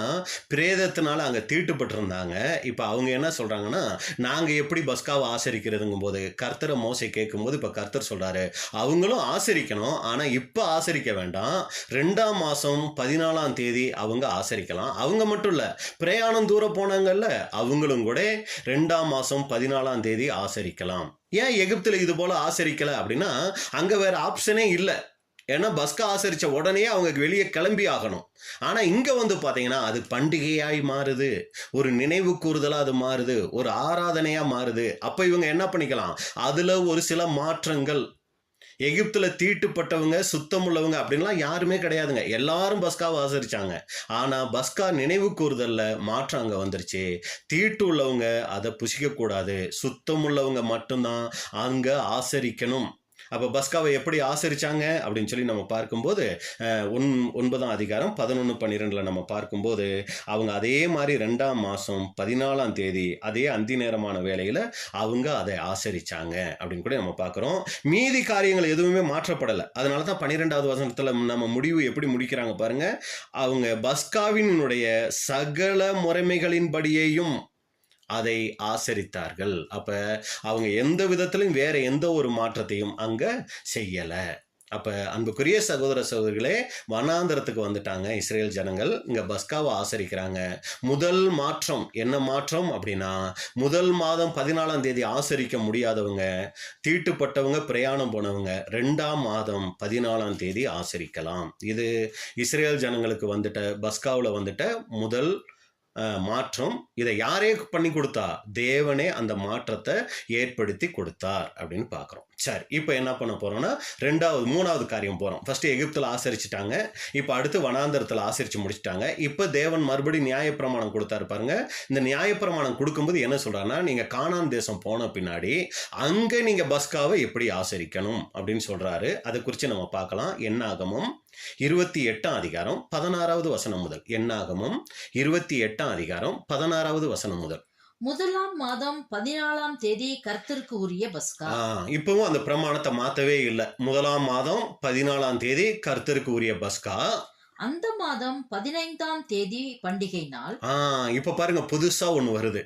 பிரேதத்தினால அங்க தீட்டுப்பட்டு இருந்தாங்க. இப்ப அவங்க என்ன சொல்றாங்கன்னா, நாங்க எப்படி பஸ்காவை ஆசரிக்கிறதுங்கும் போது கர்த்தரை மோசே கேட்கும் போது இப்ப கர்த்தர் சொல்றாரு, அவங்களும் ஆசரிக்கணும், ஆனா இப்ப ஆசரிக்க வேண்டாம், 2ஆம் மாசம் 14ஆம் தேதி அவங்க ஆசரிக்கலாம். அவங்க மட்டும் இல்ல, பிரயாணம் தூரம் போனாங்கல்ல அவங்களும் கூட 2ஆம் மாசம் 14ஆம் தேதி ஆசரிக்கலாம். ஏன் எகிப்துல இது போல ஆசரிக்கல அப்படின்னா, அங்க வேற ஆப்ஷனே இல்லை. ஏன்னா பஸ்கா ஆசரிச்ச உடனே அவங்க வெளியே கிளம்பி ஆகணும். ஆனா இங்க வந்து பாத்தீங்கன்னா அது பண்டிகையாய் மாறுது, ஒரு நினைவு கூறுதலா அது மாறுது, ஒரு ஆராதனையா மாறுது. அப்ப இவங்க என்ன பண்ணிக்கலாம், அதுல ஒரு சில மாற்றங்கள். எகிப்துல தீட்டுப்பட்டவங்க சுத்தம் உள்ளவங்க அப்படின்லாம் யாருமே கிடையாதுங்க, எல்லாரும் பஸ்காவை ஆசரிச்சாங்க. ஆனா பஸ்கா நினைவு கூறுதல்ல மாற்றம் அங்க வந்துருச்சு. தீட்டு உள்ளவங்க அதை புசிக்க கூடாது, சுத்தம் உள்ளவங்க மட்டும்தான் அங்க ஆசரிக்கணும். அப்போ பஸ்காவை எப்படி ஆசரிச்சாங்க அப்படின்னு சொல்லி நம்ம பார்க்கும்போது 9ஆம் அதிகாரம் 11-12 நம்ம பார்க்கும்போது அவங்க அதே மாதிரி 2ஆம் மாதம் 14ஆம் தேதி அதே அந்தி நேரமான வேளையில் அவங்க அதை ஆசரிச்சாங்க அப்படின்னு கூட நம்ம பார்க்குறோம். மீதி காரியங்கள் எதுவுமே மாற்றப்படலை. அதனால தான் 12ஆவது வசனத்தில் நம்ம முடிவு எப்படி முடிக்கிறாங்க பாருங்க, அவங்க பஸ்காவினுடைய சகல முறைமைகளின்படியையும் அதை ஆசரித்தார்கள். அப்ப அவங்க எந்த விதத்திலும் வேற எந்த ஒரு மாற்றத்தையும் அங்க செய்யல. அப்ப அன்புக்குரிய சகோதர சகோதரிகளே, வனாந்தரத்துக்கு வந்துட்டாங்க இஸ்ரேல் ஜனங்கள், இங்க பஸ்காவை ஆசரிக்கிறாங்க. முதல் மாற்றம் என்ன மாற்றம் அப்படின்னா, முதல் மாதம் 14ஆம் தேதி ஆசரிக்க முடியாதவங்க, தீட்டுப்பட்டவங்க, பிரயாணம் போனவங்க 2ஆம் மாதம் 14ஆம் தேதி ஆசரிக்கலாம். இது இஸ்ரேல் ஜனங்களுக்கு வந்துட்ட பஸ்காவில் வந்துட்ட முதல் மாற்றம். இதை யாரே பண்ணி கொடுத்தா, தேவனே அந்த மாற்றத்தை ஏற்படுத்தி கொடுத்தார் அப்படின்னு பார்க்குறோம். சரி, இப்போ என்ன பண்ண போறோம்னா 3வது காரியம் போகிறோம். ஃபர்ஸ்ட் எகிப்தில் ஆசரிச்சிட்டாங்க, இப்போ அடுத்து வனாந்தரத்தில் ஆசரித்து முடிச்சிட்டாங்க. இப்போ தேவன் மறுபடியும் நியாயப்பிரமாணம் கொடுத்தாரு பாருங்க. இந்த நியாயப்பிரமாணம் கொடுக்கும்போது என்ன சொல்றாருன்னா, நீங்கள் கானான் தேசம் போன பின்னாடி அங்கே நீங்கள் பஸ்காவை எப்படி ஆசரிக்கணும் அப்படின்னு சொல்றாரு. அதை குறித்து நம்ம பார்க்கலாம். என்னாகமம் 28ஆம் அதிகாரம் 16வது வசனம் முதல். என்னாகமம் 28ஆம் அதிகாரம் 16வது வசனம் முதல். 1ஆம் மாதம் 14ஆம் தேதி கர்த்தருக்கு உரிய பஸ்கா. இப்பவும் அந்த பிரமாணத்தை மாத்தவே இல்லை. 1ஆம் மாதம் 14ஆம் தேதி கர்த்தருக்கு உரிய பஸ்கா. அந்த மாதம் 15ஆம் தேதி பண்டிகை நாள். இப்ப பாருங்க, புதுசா ஒண்ணு வருது.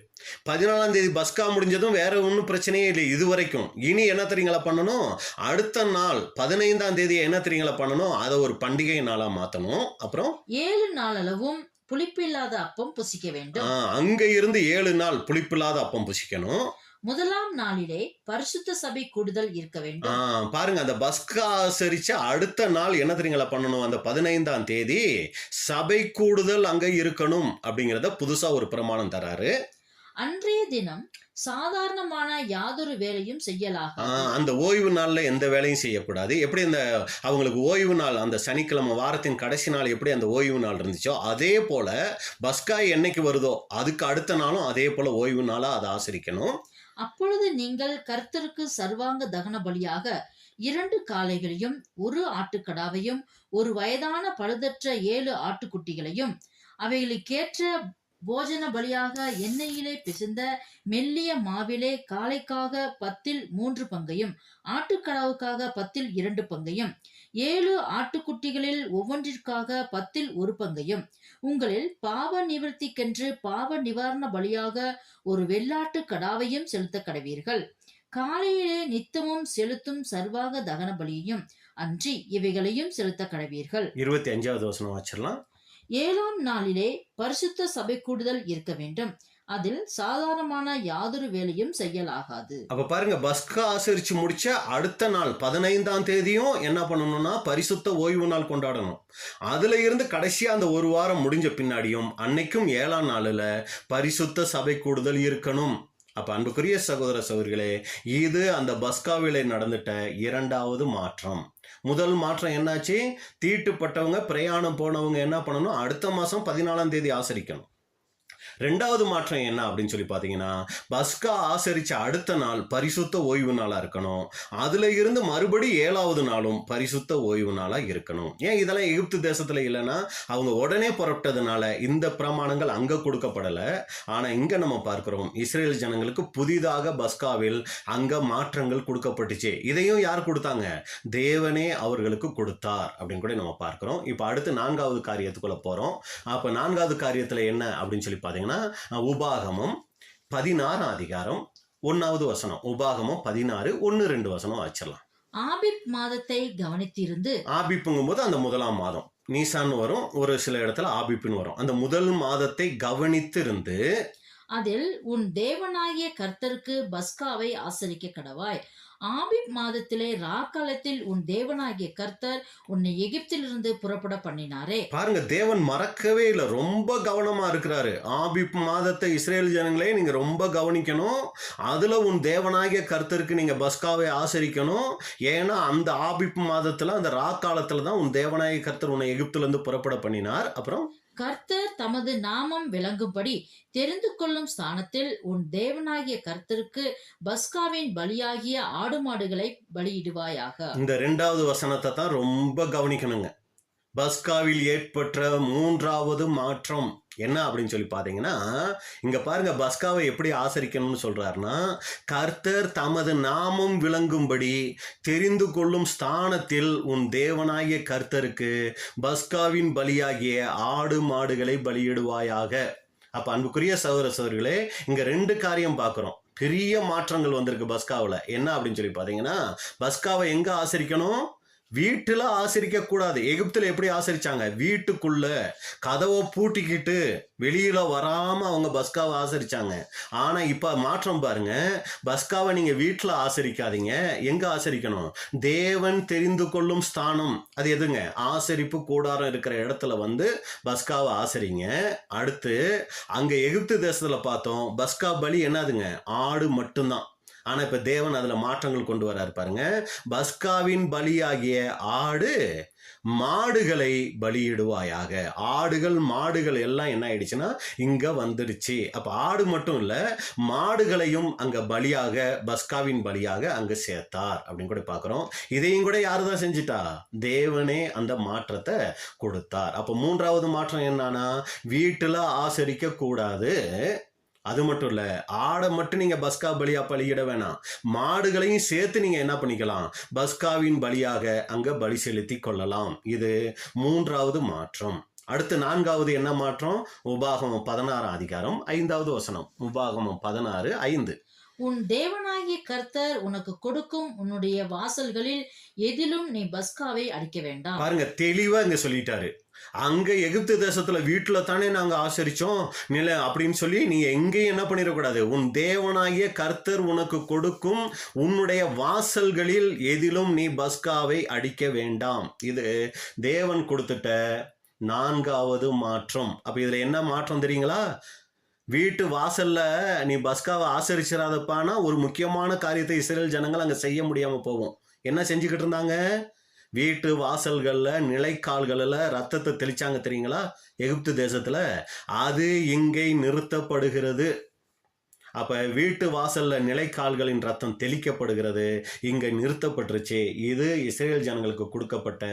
14ஆம் தேதி பஸ்கா முடிஞ்சதும் வேற ஒன்றும் பிரச்சனையே இல்லை இது வரைக்கும். இனி என்ன தெரியுங்களா பண்ணணும், அடுத்த நாள் 15ஆம் தேதி என்ன தெரியுங்களா பண்ணணும், அதை ஒரு பண்டிகை நாளா மாத்தணும். அப்புறம் 7 நாள் அளவும் புளிப்பில்லாத அப்பம் புசிக்க வேண்டும். அங்க இருந்து 7 நாள் புளிப்பில்லாத அப்பம் புசிக்கணும். 1ஆம் நாளிலே பரிசுத்த சபை கூடுதல் இருக்க வேண்டும். பாருங்க, அந்த பஸ்கா ஆசரிச்ச அடுத்த நாள் என்ன தெரியுங்களா பண்ணணும், அந்த 15ஆம் தேதி சபை கூடுதல் அங்க இருக்கணும் அப்படிங்கிறத புதுசா ஒரு பிரமாணம் தராரு. அன்றைய தினம் சாதாரணமான யாதொரு வேலையும் செய்யலாகாது. அந்த ஓய்வு நாள்ல எந்த வேலையும் செய்யக்கூடாது. எப்படி அந்த அவங்களுக்கு ஓய்வு நாள், அந்த சனிக்கிழமை வாரத்தின் கடைசி நாள் எப்படி அந்த ஓய்வு நாள் இருந்துச்சோ, அதே போல பஸ்கா என்னைக்கு வருதோ அதுக்கு அடுத்த நாளும் அதே போல ஓய்வு நாளா அதை ஆசரிக்கணும். அப்பொழுது நீங்கள் கர்த்தருக்கு சர்வாங்க தகன பலியாக 2 காளைகளையும் 1 ஆட்டுக்கடாவையும் 1 வயதான பழுதற்ற 7 ஆட்டுக்குட்டிகளையும் அவைகளுக்கேற்ற போஜன பலியாக எண்ணெயிலே பிசைந்த மெல்லிய மாவிலே காளைக்காக 10 3 பங்கையும் ஆட்டுக்கடாவுக்காக 10 2 பங்கையும் 7 ஆட்டுக்குட்டிகளில் ஒவ்வொன்றிற்காக 10 1 பங்கையும் உங்களில் பாவ நிவர்த்திக்கென்று பாவ நிவாரண பலியாக ஒரு வெள்ளாட்டு கடாவையும் செலுத்த கடவீர்கள். காலையிலே நித்தமும் செலுத்தும் சர்வாக தகன பலியையும் அன்றி இவைகளையும் செலுத்த கடவீர்கள். 25வது வசனம் வச்சிடலாம். 7ஆம் நாளிலே பரிசுத்த சபை கூடுதல் இருக்க வேண்டும். அதில் சாதாரணமான யாதொரு வேலையும் செய்யலாகாது. அப்ப பாருங்க, பஸ்கா ஆசரிச்சு முடிச்ச அடுத்த நாள் 15ஆம் தேதியும் என்ன பண்ணணும்னா பரிசுத்த ஓய்வு நாள் கொண்டாடணும். அதுல இருந்து கடைசியா அந்த ஒரு வாரம் முடிஞ்ச பின்னாடியும் அன்னைக்கும் 7ஆம் நாளில் பரிசுத்த சபை கூடுதல் இருக்கணும். அப்ப அன்புக்குரிய சகோதர சகோதரிகளே, இது அந்த பஸ்காவிலே நடந்துட்ட 2வது மாற்றம். முதல் மாற்றம் என்னாச்சு? தீட்டுப்பட்டவங்க பிரயாணம் போனவங்க என்ன பண்ணணும்? அடுத்த மாசம் 14ஆம் தேதி ஆசரிக்கணும். 2வது மாற்றம் என்ன அப்படின்னு சொல்லி பார்த்தீங்கன்னா, பஸ்கா ஆசரிச்ச அடுத்த நாள் பரிசுத்த ஓய்வு நாளா இருக்கணும். அதுல இருந்து மறுபடி 7வது நாளும் பரிசுத்த ஓய்வு நாளா இருக்கணும். ஏன் இதெல்லாம் எகிப்து தேசத்துல இல்லைன்னா அவங்க உடனே புறப்பட்டதுனால இந்த பிரமாணங்கள் அங்க கொடுக்கப்படலை. ஆனா இங்க நம்ம பார்க்கிறோம், இஸ்ரேல் ஜனங்களுக்கு புதிதாக பஸ்காவில் அங்க மாற்றங்கள் கொடுக்கப்பட்டுச்சு. இதையும் யார் கொடுத்தாங்க? தேவனே அவர்களுக்கு கொடுத்தார் அப்படின்னு கூட நம்ம பார்க்கிறோம். இப்ப அடுத்து 4வது காரியத்துக்குள்ள போறோம். அப்ப 4வது காரியத்துல என்ன அப்படின்னு சொல்லி பார்த்தீங்கன்னா, உபாகமம் 16 அதிகாரம் 1வது வசனம். உபாகமம் 16 1 2 வசனம் வச்சிடலாம். ஆபிப் மாதத்தை கவனித்திருந்து, ஆபிப்புங்கும் போது அந்த முதலாம் மாதம் நீசான் வரும், ஒரு சில இடத்துல ஆபிப்புன்னு வரும். அந்த முதல் மாதத்தை கவனித்திருந்து அதில் உன் தேவனாகிய கர்த்தருக்கு பஸ்காவை ஆசரிக்க கடவாய். ஆபிப் மாதத்திலே ராக்காலத்தில் உன் தேவனாகிய கர்த்தர் உன்னை எகிப்திலிருந்து புறப்பட பண்ணினாரே. பாருங்க, தேவன் மறக்கவே இல்லை, ரொம்ப கவனமா இருக்கிறாரு. ஆபிப் மாதத்தை இஸ்ரேல் ஜனங்களே நீங்க ரொம்ப கவனிக்கணும். அதுல உன் தேவனாகிய கர்த்தருக்கு நீங்க பஸ்காவை ஆசரிக்கணும். ஏன்னா அந்த ஆபிப் மாதத்துல, அந்த ராக்காலத்துல தான் உன் தேவனாகிய கர்த்தர் உன்னை எகிப்துல இருந்து புறப்பட பண்ணினார். அப்புறம் கர்த்தர் தமது நாமம் விளங்கும்படி தெரிந்து கொள்ளும் ஸ்தானத்தில் உன் தேவனாகிய கர்த்தருக்கு பஸ்காவின் பலியாகிய ஆடு மாடுகளை பலியிடுவாயாக. இந்த 2வது வசனத்தை தான் ரொம்ப கவனிக்கணுங்க. பஸ்காவில் ஏற்பட்ட 3வது மாற்றம் என்ன அப்படின்னு சொல்லி பார்த்தீங்கன்னா, இங்க பாருங்க, பஸ்காவை எப்படி ஆசரிக்கணும்னு சொல்றாருன்னா, கர்த்தர் தமது நாமம் விளங்கும்படி தெரிந்து கொள்ளும் ஸ்தானத்தில் உன் தேவனாகிய கர்த்தருக்கு பஸ்காவின் பலியாகிய ஆடு மாடுகளை பலியிடுவாயாக. அப்ப அன்புக்குரிய சகோதர சகோதரிகளே, இங்க 2 காரியம் பார்க்கிறோம். பெரிய மாற்றங்கள் வந்திருக்கு பஸ்காவில். என்ன அப்படின்னு சொல்லி பார்த்தீங்கன்னா, பஸ்காவை எங்க ஆசரிக்கணும்? வீட்டுல ஆசரிக்க கூடாது. எகிப்துல எப்படி ஆசரிச்சாங்க? வீட்டுக்குள்ள கதவை பூட்டிக்கிட்டு வெளியில வராம அவங்க பஸ்காவை ஆசரிச்சாங்க. ஆனா இப்ப மாற்றம் பாருங்க, பஸ்காவை நீங்க வீட்டுல ஆசரிக்காதீங்க. எங்க ஆசரிக்கணும்? தேவன் தெரிந்து கொள்ளும் ஸ்தானம். அது எதுங்க? ஆசரிப்பு கூடாரம் இருக்கிற இடத்துல வந்து பஸ்காவை ஆசரிங்க. அடுத்து அங்க எகிப்து தேசத்துல பார்த்தோம், பஸ்கா பலி என்னதுங்க? ஆடு மட்டும்தான். ஆனா இப்ப தேவன் அதுல மாற்றங்கள் கொண்டு வராரு பாருங்க. பஸ்காவின் பலியாகிய ஆடு மாடுகளை பலியிடுவாயாக. ஆடுகள் மாடுகள் எல்லாம் என்ன ஆயிடுச்சுன்னா இங்க வந்துடுச்சு. அப்ப ஆடு மட்டும் இல்ல, மாடுகளையும் அங்க பலியாக, பஸ்காவின் பலியாக அங்க சேர்த்தார் அப்படின்னு கூட பாக்குறோம். இதையும் கூட யாருதான் செஞ்சிட்டா? தேவனே அந்த மாற்றத்தை கொடுத்தார். அப்ப 3வது மாற்றம் என்னன்னா, வீட்டுல ஆசரிக்க கூடாது. அது மட்டும் இல்ல, ஆடை மட்டும் நீங்க பஸ்கா பலியா பலியிட வேணாம், மாடுகளையும் சேர்த்து நீங்க என்ன பண்ணிக்கலாம்? பஸ்காவின் பலியாக அங்க பலி செலுத்தி கொள்ளலாம். இது 3வது மாற்றம். அடுத்து 4வது என்ன மாற்றம்? உபாகமம் 16 அதிகாரம் 5வது வசனம். உபாகமம் 16 5. உன் தேவனாகிய கர்த்தர் உனக்கு கொடுக்கும் உன்னுடைய வாசல்களில் எதிலும் நீ பஸ்காவை அடிக்க வேண்டாம். பாருங்க, தெளிவா இங்க சொல்லிட்டாரு. அங்க எகிப்து தேசத்துல வீட்டுல தானே நாங்க ஆசரிச்சோம் நில அப்படின்னு சொல்லி நீங்க எங்கேயும் என்ன பண்ணிடக்கூடாது. உன் தேவனாகிய கர்த்தர் உனக்கு கொடுக்கும் உன்னுடைய வாசல்களில் எதிலும் நீ பஸ்காவை அடிக்க வேண்டாம். இது தேவன் கொடுத்துட்ட 4வது மாற்றம். அப்ப இதுல என்ன மாற்றம் தெரியுங்களா? வீட்டு வாசல்ல நீ பஸ்காவை ஆசரிச்சிடாதப்பானா ஒரு முக்கியமான காரியத்தை இஸ்ரேல் ஜனங்கள் அங்க செய்ய முடியாம போகும். என்ன செஞ்சுக்கிட்டு இருந்தாங்க? வீட்டு வாசல்கள்ல நிலைக்கால்களில் ரத்தத்தை தெளிச்சாங்க தெரியுங்களா? எகிப்து தேசத்துல. அது இங்கே நிறுத்தப்படுகிறது. அப்ப வீட்டு வாசல்ல நிலைக்கால்களின் ரத்தம் தெளிக்கப்படுகிறது, இங்க நிறுத்தப்பட்டுருச்சு. இது இஸ்ரேல் ஜனங்களுக்கு கொடுக்கப்பட்ட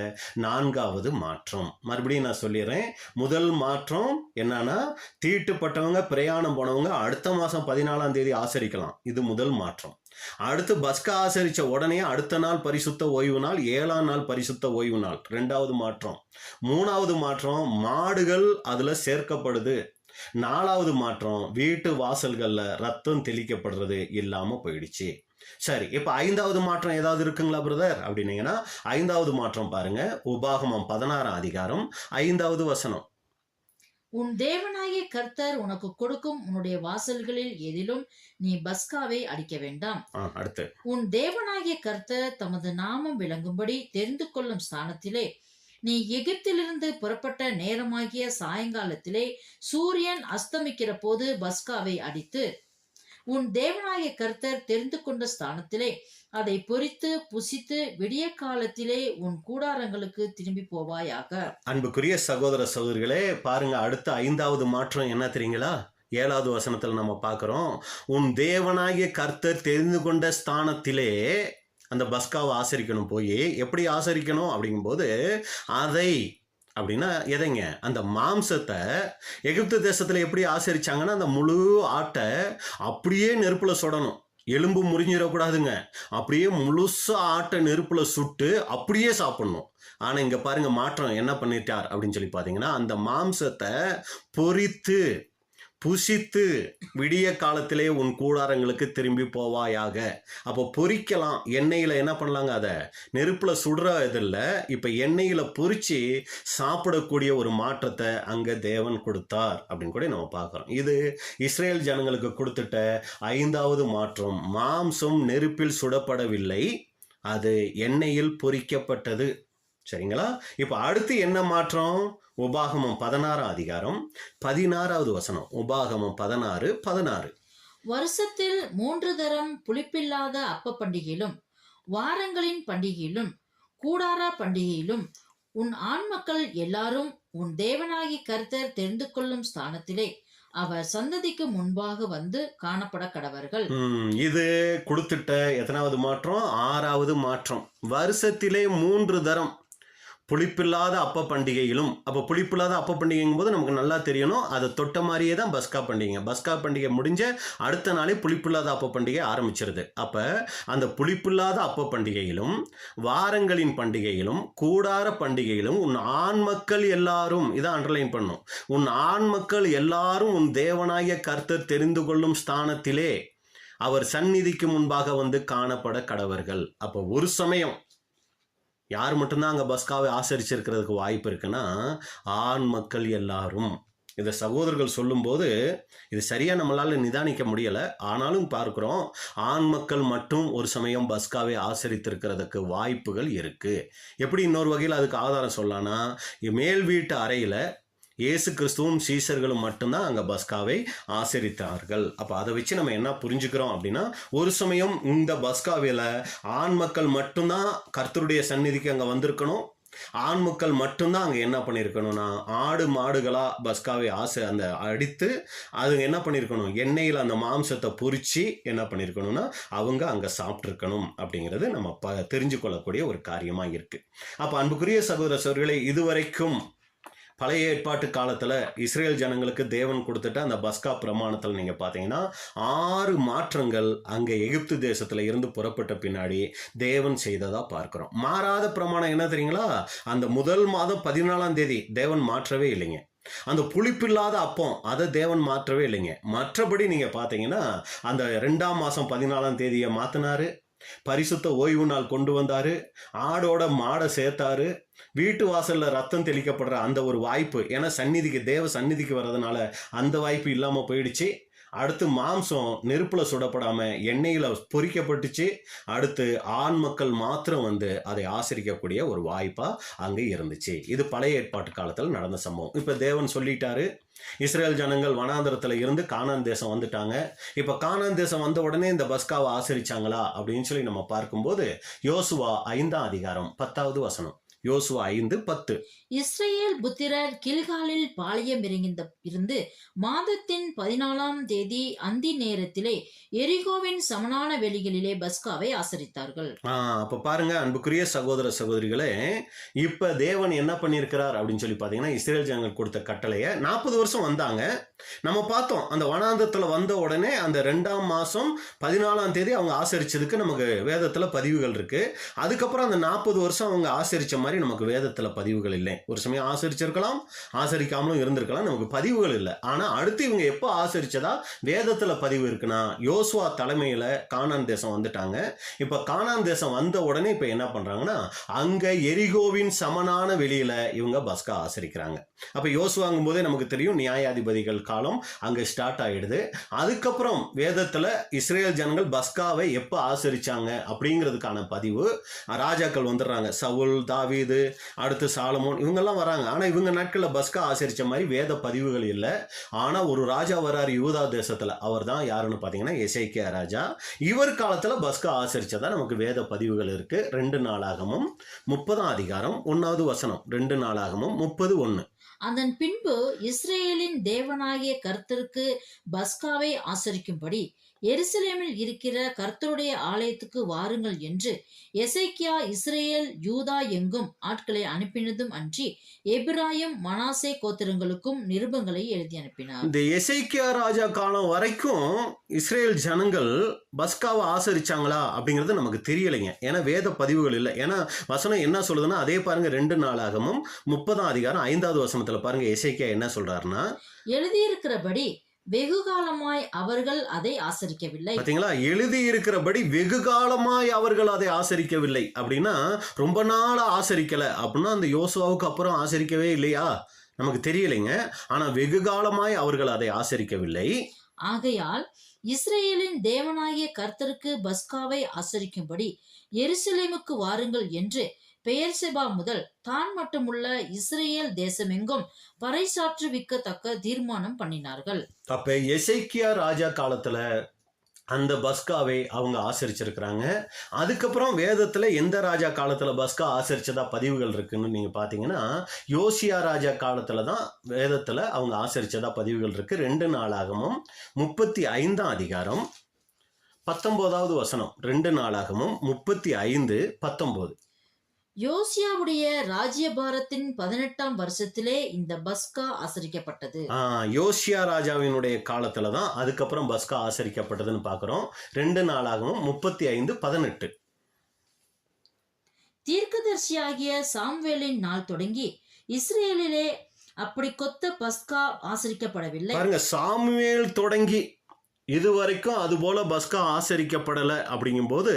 4வது மாற்றம். மறுபடியும் நான் சொல்லிடுறேன். முதல் மாற்றம் என்னன்னா, தீட்டுப்பட்டவங்க பிரயாணம் போனவங்க அடுத்த மாசம் 14ஆம் தேதி ஆசரிக்கலாம். இது முதல் மாற்றம். அடுத்து பஸ்கா ஆசரிச்ச உடனே அடுத்த நாள் பரிசுத்த ஓய்வு நாள், 7ஆம் நாள் பரிசுத்த ஓய்வு நாள், 2வது மாற்றம். 3வது மாற்றம், மாடுகள் அதுல சேர்க்கப்படுது. 4வது மாற்றம், வீட்டு வாசல்கள்ல ரத்தம் தெளிக்கப்படுறது இல்லாம போயிடுச்சு. சரி, இப்ப 5வது மாற்றம் ஏதாவது இருக்குங்களா பிரதர் அப்படின்னீங்கன்னா, 5வது மாற்றம் பாருங்க. உபாகமம் 16ஆம் அதிகாரம் 5வது வசனம். உன் தேவனாகிய கர்த்தர் உனக்கு கொடுக்கும் உன்னுடைய வாசல்களில் எதிலும் நீ பஸ்காவை அடிக்க வேண்டாம். அடுத்து, உன் தேவனாகிய கர்த்தர் தமது நாமம் விளங்கும்படி தெரிந்து கொள்ளும் ஸ்தானத்திலே நீ எகிப்திலிருந்து புறப்பட்ட நேரமாகிய சாயங்காலத்திலே சூரியன் அஸ்தமிக்கிற போது பஸ்காவை அடித்து உன் தேவனாகிய கர்த்தர் தெரிந்து கொண்ட ஸ்தானத்திலே அதை பொரித்து புசித்து விடிய காலத்திலே உன் கூடாரங்களுக்கு திரும்பி போவாயாக. அன்புக்குரிய சகோதர சகோதரிகளே, பாருங்க, அடுத்த 5வது மாற்றம் என்ன தெரியுங்களா? 7வது வசனத்துல நம்ம பார்க்கிறோம். உன் தேவனாகிய கர்த்தர் தெரிந்து கொண்ட ஸ்தானத்திலே அந்த பஸ்காவை ஆசரிக்கணும். போய் எப்படி ஆசரிக்கணும் அப்படிங்கும்போது, அதை அப்படின்னா எதைங்க? அந்த மாம்சத்தை எகிப்து தேசத்துல எப்படி ஆசரிச்சாங்கன்னா, அந்த முழு ஆட்டை அப்படியே நெருப்புல சுடணும். எலும்பு முறிஞ்சிடக்கூடாதுங்க. அப்படியே முழுசா ஆட்டை நெருப்புல சுட்டு அப்படியே சாப்பிடணும். ஆனா இங்க பாருங்க, மாற்றம் என்ன பண்ணிட்டார் அப்படின்னு சொல்லி பாத்தீங்கன்னா, அந்த மாம்சத்தை பொரித்து புசித்து விடிய காலத்திலே உன் கூடாரங்களுக்கு திரும்பி போவாயாக. அப்போ பொரிக்கலாம், எண்ணெயில என்ன பண்ணலாங்க? அதை நெருப்புல சுடுற இதில் இப்ப எண்ணெயில பொரிச்சு சாப்பிடக்கூடிய ஒரு மாற்றத்தை அங்க தேவன் கொடுத்தார் அப்படின்னு கூட நம்ம பார்க்கிறோம். இது இஸ்ரேல் ஜனங்களுக்கு கொடுத்துட்ட 5வது மாற்றம். மாம்சம் நெருப்பில் சுடப்படவில்லை, அது எண்ணெயில் பொரிக்கப்பட்டது. சரிங்களா? இப்ப அடுத்து என்ன மாற்றம்? உபாகமம் 16ஆம் அதிகாரம் 16வது வசனம். உபாகமம் 16:16. வருஷத்தில் 3 தரம் புளிப்பில்லாத அப்ப பண்டிகையிலும் வாரங்களின் பண்டிகையிலும் கூடார பண்டிகையிலும் உன் ஆண் மக்கள் எல்லாரும் உன் தேவனாகி கர்த்தர் தெரிந்து கொள்ளும் ஸ்தானத்திலே அவர் சந்ததிக்கு முன்பாக வந்து காணப்பட கடவர்கள். இது கொடுத்துட்ட எத்தனாவது மாற்றம்? 6வது மாற்றம். வருஷத்திலே 3 தரம் புளிப்பில்லாத அப்ப பண்டிகையிலும். அப்போ புளிப்பில்லாத அப்ப பண்டிகைங்கும் போது நமக்கு நல்லா தெரியணும், அதை தொட்ட மாதிரியே தான் பஸ்கா பண்டிகை. பஸ்கா பண்டிகை முடிஞ்ச அடுத்த நாளே புளிப்பில்லாத அப்ப பண்டிகை ஆரம்பிச்சிருது. அப்ப அந்த புளிப்பில்லாத அப்ப பண்டிகையிலும் வாரங்களின் பண்டிகையிலும் கூடார பண்டிகையிலும் உன் ஆண் மக்கள் எல்லாரும், இதை அண்டர்லைன் பண்ணும், உன் ஆண் மக்கள் எல்லாரும் உன் தேவனாகிய கர்த்தர் தெரிந்து கொள்ளும் ஸ்தானத்திலே அவர் சந்நிதிக்கு முன்பாக வந்து காணப்பட கடவர்கள். அப்போ ஒரு சமயம் யார் மட்டும்தான் அங்கே பஸ்காவை ஆசரிச்சிருக்கிறதுக்கு வாய்ப்பு இருக்குன்னா, ஆண் மக்கள் எல்லாரும். இதை சகோதரர்கள் சொல்லும்போது இது சரியாக நம்மளால் நிதானிக்க முடியலை. ஆனாலும் பார்க்குறோம், ஆண் மக்கள் மட்டும் ஒரு சமயம் பஸ்காவை ஆசரித்திருக்கிறதுக்கு வாய்ப்புகள் இருக்குது. எப்படி இன்னொரு வகையில் அதுக்கு ஆதாரம் சொல்லலாம்னா, மேல் வீட்டு அறையில் இயேசு கிறிஸ்துவும் சீசர்களும் மட்டும்தான் அங்கே பஸ்காவை ஆசரித்தார்கள். அப்போ அதை வச்சு நம்ம என்ன புரிஞ்சுக்கிறோம் அப்படின்னா, ஒரு சமயம் இந்த பஸ்காவில் ஆண் மக்கள் மட்டும்தான் கர்த்தருடைய சந்நிதிக்கு அங்கே வந்திருக்கணும். ஆண் மக்கள் மட்டும்தான் அங்கே என்ன பண்ணியிருக்கணும்னா, ஆடு மாடுகளாக பஸ்காவை அந்த அடித்து அது என்ன பண்ணியிருக்கணும், எண்ணெயில் அந்த மாம்சத்தை பொரிச்சு என்ன பண்ணியிருக்கணும்னா அவங்க அங்கே சாப்பிட்ருக்கணும். அப்படிங்கிறது நம்ம தெரிஞ்சு கொள்ளக்கூடிய ஒரு காரியமாக இருக்குது. அப்போ அன்புக்குரிய சகோதர சகோதரிகளே, இதுவரைக்கும் பழைய ஏற்பாட்டு காலத்தில் இஸ்ரேல் ஜனங்களுக்கு தேவன் கொடுத்துட்ட அந்த பஸ்கா பிரமாணத்தில் நீங்கள் பார்த்தீங்கன்னா 6 மாற்றங்கள் அங்கே எகிப்து தேசத்தில் இருந்து புறப்பட்ட பின்னாடி தேவன் செய்ததாக பார்க்குறோம். மாறாத பிரமாணம் என்ன தெரியுங்களா? அந்த முதல் மாதம் 14ஆம் தேதி தேவன் மாற்றவே இல்லைங்க. அந்த புளிப்பில்லாத அப்பம் அதை தேவன் மாற்றவே இல்லைங்க. மற்றபடி நீங்கள் பார்த்தீங்கன்னா அந்த 2ஆம் மாதம் 14ஆம் தேதியை மாற்றினாரு, பரிசுத்த ஓய்வு நாள் கொண்டு வந்தாரு, ஆடோட மாடை சேர்த்தாரு, வீட்டு வாசல்ல ரத்தம் தெளிக்கப்படுற அந்த ஒரு வாய்ப்பு, ஏன்னா சந்நிதிக்கு தேவ சந்நிதிக்கு வர்றதுனால அந்த வாய்ப்பு இல்லாமல் போயிடுச்சு. அடுத்து மாம்சம் நெருப்புல சுடப்படாம எண்ணெயில பொரிக்கப்பட்டுச்சு. அடுத்து ஆண் மக்கள் மாத்திரம் அதை ஆசரிக்கக்கூடிய ஒரு வாய்ப்பா அங்க இருந்துச்சு. இது பழைய ஏற்பாட்டு காலத்துல நடந்த சம்பவம். இப்ப தேவன் சொல்லிட்டாரு, இஸ்ரேல் ஜனங்கள் வனாந்தரத்துல இருந்து கானான் தேசம் வந்துட்டாங்க. இப்ப கானான் தேசம் வந்த உடனே இந்த பஸ்காவை ஆசரிச்சாங்களா அப்படின்னு சொல்லி நம்ம பார்க்கும்போது யோசுவா 5ஆம் அதிகாரம் 10வது வசனம். யோசுவா 5:10. இஸ்ரேல் புத்திரர் கில்காலில் பாளையம் இருந்து மாதத்தின் 14ஆம் தேதி அந்தி நேரத்திலே எரிகோவின் சமனான வெளிகளிலே பஸ்காவை ஆசரித்தார்கள். அப்ப பாருங்க அன்புக்குரிய சகோதர சகோதரிகளே, இப்ப தேவன் என்ன பண்ணியிருக்கிறார் அப்படின்னு சொல்லி பாத்தீங்கன்னா, இஸ்ரேல் ஜனங்கள் கொடுத்த கட்டளைய 40 வருஷம் வந்தாங்க. நம்ம பார்த்தோம், அந்த வனாந்தரத்துல வந்த உடனே அந்த 2ஆம் மாசம் 14ஆம் தேதி அவங்க ஆசரிச்சதுக்கு நமக்கு வேதத்துல பதிவுகள் இருக்கு. அதுக்கப்புறம் அந்த 40 வருஷம் அவங்க ஆசரிச்ச மாதிரி நமக்கு வேதத்துல பதிவுகள் இல்லை. ஒரு சமயம் ஆசரிச்சிருக்கலாம், ஆசரிக்காமலும் இருந்திருக்கலாம், நமக்கு பதிவுகள் இல்லை. ஆனா அடுத்து இவங்க எப்ப ஆசரிச்சதா வேதத்துல பதிவு இருக்குன்னா, யோசுவா தலைமையில கானான் தேசம் வந்துட்டாங்க. இப்ப கானான் தேசம் வந்த உடனே இப்ப என்ன பண்றாங்கன்னா, அங்க எரிகோவின் சமனான வெளியில இவங்க பஸ்கா ஆசரிக்கிறாங்க. அப்ப யோசுவாங்கும் போதே நமக்கு தெரியும், நியாயாதிபதிகள் காலம் அங்க ஸ்டார்ட் ஆயிடுது. அதுக்கப்புறம் வேதத்துல இஸ்ரேல் ஜனங்கள் பஸ்காவை எப்ப ஆசரிச்சாங்க அப்படிங்கிறதுக்கான பதிவு ராஜாக்கள் வந்துடுறாங்க. சவுல், தாவீது, அடுத்து சாலமோன், இவங்கெல்லாம் வராங்க. ஆனா இவங்க நாட்கள்ல பஸ்கா ஆசரிச்ச மாதிரி வேத பதிவுகள் இல்லை. ஆனா ஒரு ராஜா வர்றாரு யூதா தேசத்துல, அவர் தான் யாருன்னு பாத்தீங்கன்னா எசேக்கியா ராஜா. இவர் காலத்துல பஸ்கா ஆசரிச்சதா நமக்கு வேத பதிவுகள் இருக்கு. 2 நாளாகமும் 30ஆம் அதிகாரம் 1வது வசனம். 2 நாளாகமும் 30:1. அதன் பின்பு இஸ்ரேலின் தேவனாகிய கர்த்தருக்கு பஸ்காவை ஆசரிக்கும்படி எருசலேமில் இருக்கிற கர்த்தருடைய ஆலயத்துக்கு வாருங்கள் என்று எசேக்கியா இஸ்ரேல் யூதா எங்கும் ஆட்களை அனுப்பினதும் அன்றி எபிராயிம் மனாசே கோத்திரங்களுக்கும் நிருபங்களை எழுதி அனுப்பினார். இந்த எசேக்கியா ராஜா காலம் வரைக்கும் இஸ்ரேல் ஜனங்கள் பஸ்காவை ஆசரிச்சாங்களா அப்படிங்கிறது நமக்கு தெரியலைங்க. ஏன்னா வேத பதிவுகள் இல்லை. ஏன்னா வசனம் என்ன சொல்லுதுன்னா, அதே பாருங்க 2 நாளாகமும் 30ஆம் அதிகாரம் 5வது வசனத்துல பாருங்க எசேக்கியா என்ன சொல்றாருன்னா, எழுதியிருக்கிறபடி வெகு காலமாய் அவர்கள் அதை ஆசரிக்கவில்லை. பாத்தீங்களா, எழுதி இருக்கிறபடி வெகு காலமாய் அவர்கள் அதை ஆசரிக்கவில்லை அப்படின்னா ரொம்ப நாளா ஆசரிக்கல அப்படின்னா அந்த யோசுவாவுக்கு அப்புறம் ஆசரிக்கவே இல்லையா நமக்கு தெரியலைங்க. ஆனா வெகு காலமாய் அவர்கள் அதை ஆசரிக்கவில்லை. ஆகையால் இஸ்ரேலின் தேவனாகிய கர்த்தருக்கு பஸ்காவை ஆசரிக்கும்படி எருசலேமுக்கு வாருங்கள் என்று பெயர்செபா முதல் தான் மட்டுமுள்ள இஸ்ரேல் தேசமெங்கும் பறைசாற்றுவிக்கத்தக்க தீர்மானம் பண்ணினார்கள். அப்ப எசேக்கியா ராஜா காலத்துல அந்த பஸ்காவை அவங்க ஆசரிச்சிருக்கிறாங்க. அதுக்கப்புறம் வேதத்துல எந்த ராஜா காலத்துல பஸ்கா ஆசரிச்சதா பதிவுகள் இருக்குன்னு நீங்க பாத்தீங்கன்னா, யோசியா ராஜா காலத்துல தான் வேதத்துல அவங்க ஆசரிச்சதா பதிவுகள் இருக்கு. 2 நாளாகமும் 35ஆம் அதிகாரம் 19வது வசனம். 2 நாளாகமும் 35:19. யோசியாவுடைய ராஜ்யபாரத்தின் 18ஆம் வருஷத்திலே இந்த பஸ்கா ஆசரிக்கப்பட்டது. யோசியா ராஜாவினுடைய காலத்துல தான் அதுக்கப்புறம் பஸ்கா ஆசரிக்கப்பட்டதுன்னு பாக்குறோம். 2 நாளாகவும் 35:18. தீர்க்கதரிசியாகிய சாமுவேலின் நாள் தொடங்கி இஸ்ரேலிலே அப்படி கொத்த பஸ்கா ஆசரிக்கப்படவில்லை. பாருங்க, சாமுவேல் தொடங்கி இதுவரைக்கும் அது போல பஸ்கா ஆசரிக்கப்படலை அப்படிங்கும்போது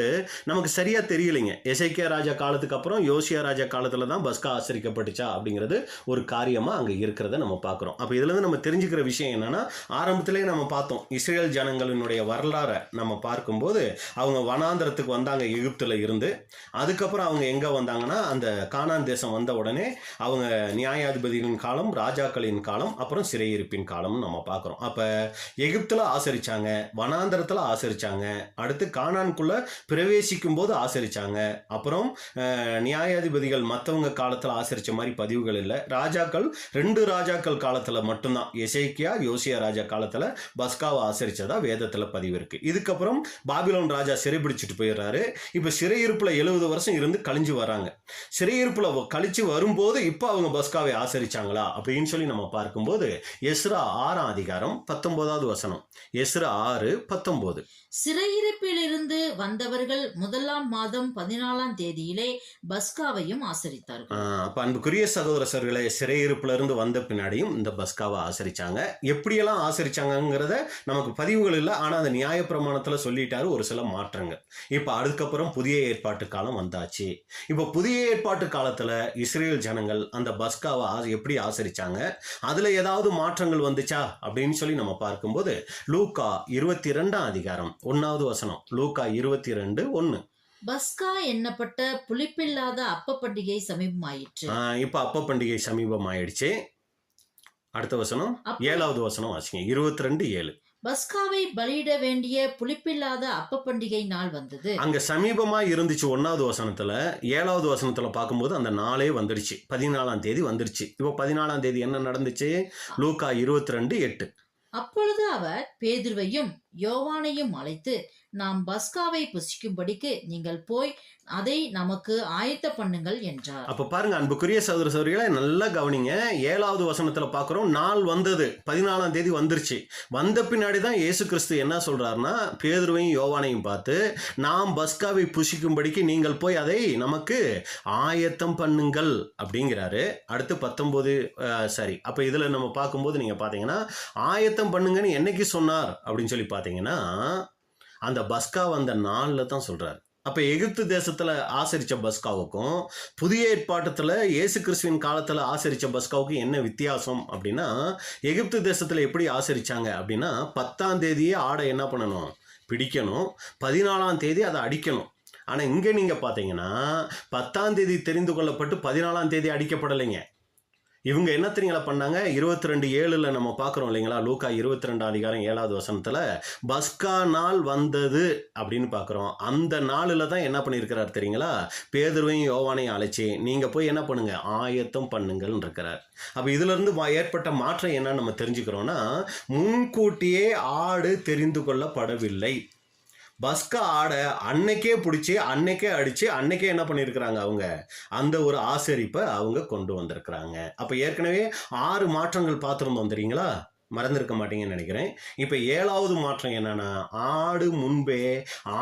நமக்கு சரியா தெரியலைங்க. எசேக்கியா ராஜா காலத்துக்கு அப்புறம் யோசியா ராஜா காலத்துல தான் பஸ்கா ஆசரிக்கப்பட்டுச்சா அப்படிங்கிறது ஒரு காரியமா அங்க இருக்கிறத நம்ம பார்க்குறோம். அப்போ இதுல இருந்து நம்ம தெரிஞ்சுக்கிற விஷயம் என்னன்னா, ஆரம்பத்திலே நம்ம பார்த்தோம், இஸ்ரேல் ஜனங்களினுடைய வரலாறை நம்ம பார்க்கும்போது அவங்க வனாந்தரத்துக்கு வந்தாங்க எகிப்துல இருந்து. அதுக்கப்புறம் அவங்க எங்க வந்தாங்கன்னா, அந்த கானான் தேசம் வந்த உடனே அவங்க நியாயாதிபதிகளின் காலம், ராஜாக்களின் காலம், அப்புறம் சிறையிருப்பின் காலம் நம்ம பார்க்குறோம். அப்ப எகிப்துல ஆசரிச்சாங்க, வனாந்தரத்துல ஆசரிச்சாங்க, அடுத்து கானான்குள்ள பிரவேசிக்கும் போது ஆசரிச்சாங்க, அப்புறம் நியாயாதிபதிகள் மற்றவங்க காலத்துல ஆசரிச்ச மாதிரி பதிவுகள் இல்லை. ராஜாக்கள் 2 ராஜாக்கள் காலத்துல மட்டும்தான், எசேக்கியா யோசியா ராஜா காலத்துல பஸ்காவை ஆசரிச்சதா வேதத்துல பதிவு இருக்கு. இதுக்கப்புறம் பாபிலோன் ராஜா சிறைபிடிச்சிட்டு போயிடுறாரு. இப்ப சிறையிருப்புல 70 வருஷம் இருந்து கழிஞ்சு வராங்க. சிறையிருப்புல கழிச்சு வரும்போது இப்ப அவங்க பஸ்காவை ஆசரிச்சாங்களா அப்படின்னு சொல்லி நம்ம பார்க்கும்போது எஸ்ரா 6ஆம் அதிகாரம் 19வது வசனம். எஸ்ரா 6:19. சிறையிருப்பிலிருந்து வந்தவர்கள் 1ஆம் மாதம் 14ஆம் தேதியிலே பஸ்காவையும் ஆசரித்தார்கள். அப்ப அன்புக்குரிய சகோதர சகோதரிகளே, சிறையிருப்புல இருந்து வந்த பின்னாடியும் இந்த பஸ்காவை ஆசரிச்சாங்க. எப்படியெல்லாம் ஆசரிச்சாங்கிறத நமக்கு பதிவுகள் இல்லை, ஆனா அந்த நியாயப்பிரமாணத்துல சொல்லிட்டாரு ஒரு சில மாற்றங்கள். இப்ப அதுக்கப்புறம் புதிய ஏற்பாட்டு காலம் வந்தாச்சு. இப்ப புதிய ஏற்பாட்டு காலத்துல இஸ்ரேல் ஜனங்கள் அந்த பஸ்காவை எப்படி ஆசரிச்சாங்க, அதுல ஏதாவது மாற்றங்கள் வந்துச்சா அப்படின்னு சொல்லி நம்ம பார்க்கும்போது லூக்கா 22ஆம் அதிகாரம் 1வது வசனம். லூக்கா 22:1. பஸ்கா எண்ணப்பட்ட புளிப்பில்லாத அப்ப பண்டிகை சமீபமாயிற்று. இப்ப அப்ப பண்டிகை சமீபம் ஆயிடுச்சு. அடுத்த வசனம் 7வது வசனம் வாசிங்க. 22:7. பஸ்காவை பலியிட வேண்டிய புளிப்பில்லாத அப்ப பண்டிகை நாள் வந்தது. அங்க சமீபமா இருந்துச்சு 1வது வசனத்துல. 7வது வசனத்துல பார்க்கும்போது அந்த நாளே வந்துடுச்சு, 14ஆம் தேதி வந்துடுச்சு. இப்போ 14ஆம் தேதி என்ன நடந்துச்சு? லூக்கா 22:8. அப்பொழுது அவர் பேதுருவையும் யோவானையும் அழைத்து, நாம் பஸ்காவை புசிக்கும்படிக்கு நீங்கள் போய் அதை நமக்கு ஆயத்த பண்ணுங்கள் என்றார். அப்ப பாருங்க அன்புக்குரிய சகோதர சகோதரிகளை, நல்லா கவனிங்க. 7வது வசனத்துல பாக்குறோம், நாள் வந்தது, 14ஆம் தேதி வந்துருச்சு. வந்த பின்னாடிதான் இயேசு கிறிஸ்து என்ன சொல்றாருன்னா, பேதுருவையும் யோவானையும் பார்த்து, நாம் பஸ்காவை புசிக்கும்படிக்கு நீங்கள் போய் அதை நமக்கு ஆயத்தம் பண்ணுங்கள் அப்படிங்கிறாரு. அடுத்து 19 அப்ப இதுல நம்ம பார்க்கும்போது நீங்க பாத்தீங்கன்னா, ஆயத்தம் பண்ணுங்கன்னு என்னைக்கு சொன்னார் அப்படின்னு சொல்லி பாத்தீங்கன்னா, அந்த பஸ்கா வந்த நாள்ல தான் சொல்றாரு. அப்ப எகிப்து தேசத்துல ஆசரிச்ச பஸ்காவுக்கும் புதிய ஏற்பாட்டத்துல இயேசு கிறிஸ்துவின் காலத்துல ஆசரிச்ச பஸ்காவுக்கும் என்ன வித்தியாசம் அப்படின்னா, எகிப்து தேசத்துல எப்படி ஆசரிச்சாங்க அப்படின்னா, 10ஆம் தேதியே ஆடை என்ன பண்ணணும்? பிடிக்கணும். 14ஆம் தேதி அதை அடிக்கணும். ஆனா இங்க நீங்க பாத்தீங்கன்னா 10ஆம் தேதி தெரிந்து கொள்ளப்பட்டு 14ஆம் தேதி அடிக்கப்படலைங்க. இவங்க என்ன தெரியுங்களா பண்ணாங்க? 22:7 நம்ம பார்க்குறோம் இல்லைங்களா? லூக்கா 22 அதிகாரம் 7வது வசனத்துல பஸ்கா நாள் வந்தது அப்படின்னு பார்க்குறோம். அந்த நாளில் தான் என்ன பண்ணியிருக்கிறார் தெரியுங்களா? பேதுருவையும் யோவானையும் அழைச்சி நீங்க போய் என்ன பண்ணுங்க, ஆயத்தம் பண்ணுங்கள்னு இருக்கிறார். அப்ப இதுல இருந்து ஏற்பட்ட மாற்றம் என்னன்னு நம்ம தெரிஞ்சுக்கிறோம்னா, முன்கூட்டியே ஆடு தெரிந்து கொள்ளப்படவில்லை. பஸ்கா ஆடை அன்னைக்கே பிடிச்சி அன்னைக்கே அடிச்சு அன்னைக்கே என்ன பண்ணியிருக்கிறாங்க, அவங்க அந்த ஒரு ஆசரிப்பை அவங்க கொண்டு வந்திருக்கிறாங்க. அப்போ ஏற்கனவே 6 மாற்றங்கள் பார்த்துருந்தோம் தெரியுங்களா? மறந்துருக்க மாட்டீங்கன்னு நினைக்கிறேன். இப்போ 7வது மாற்றம் என்னன்னா, ஆடு முன்பே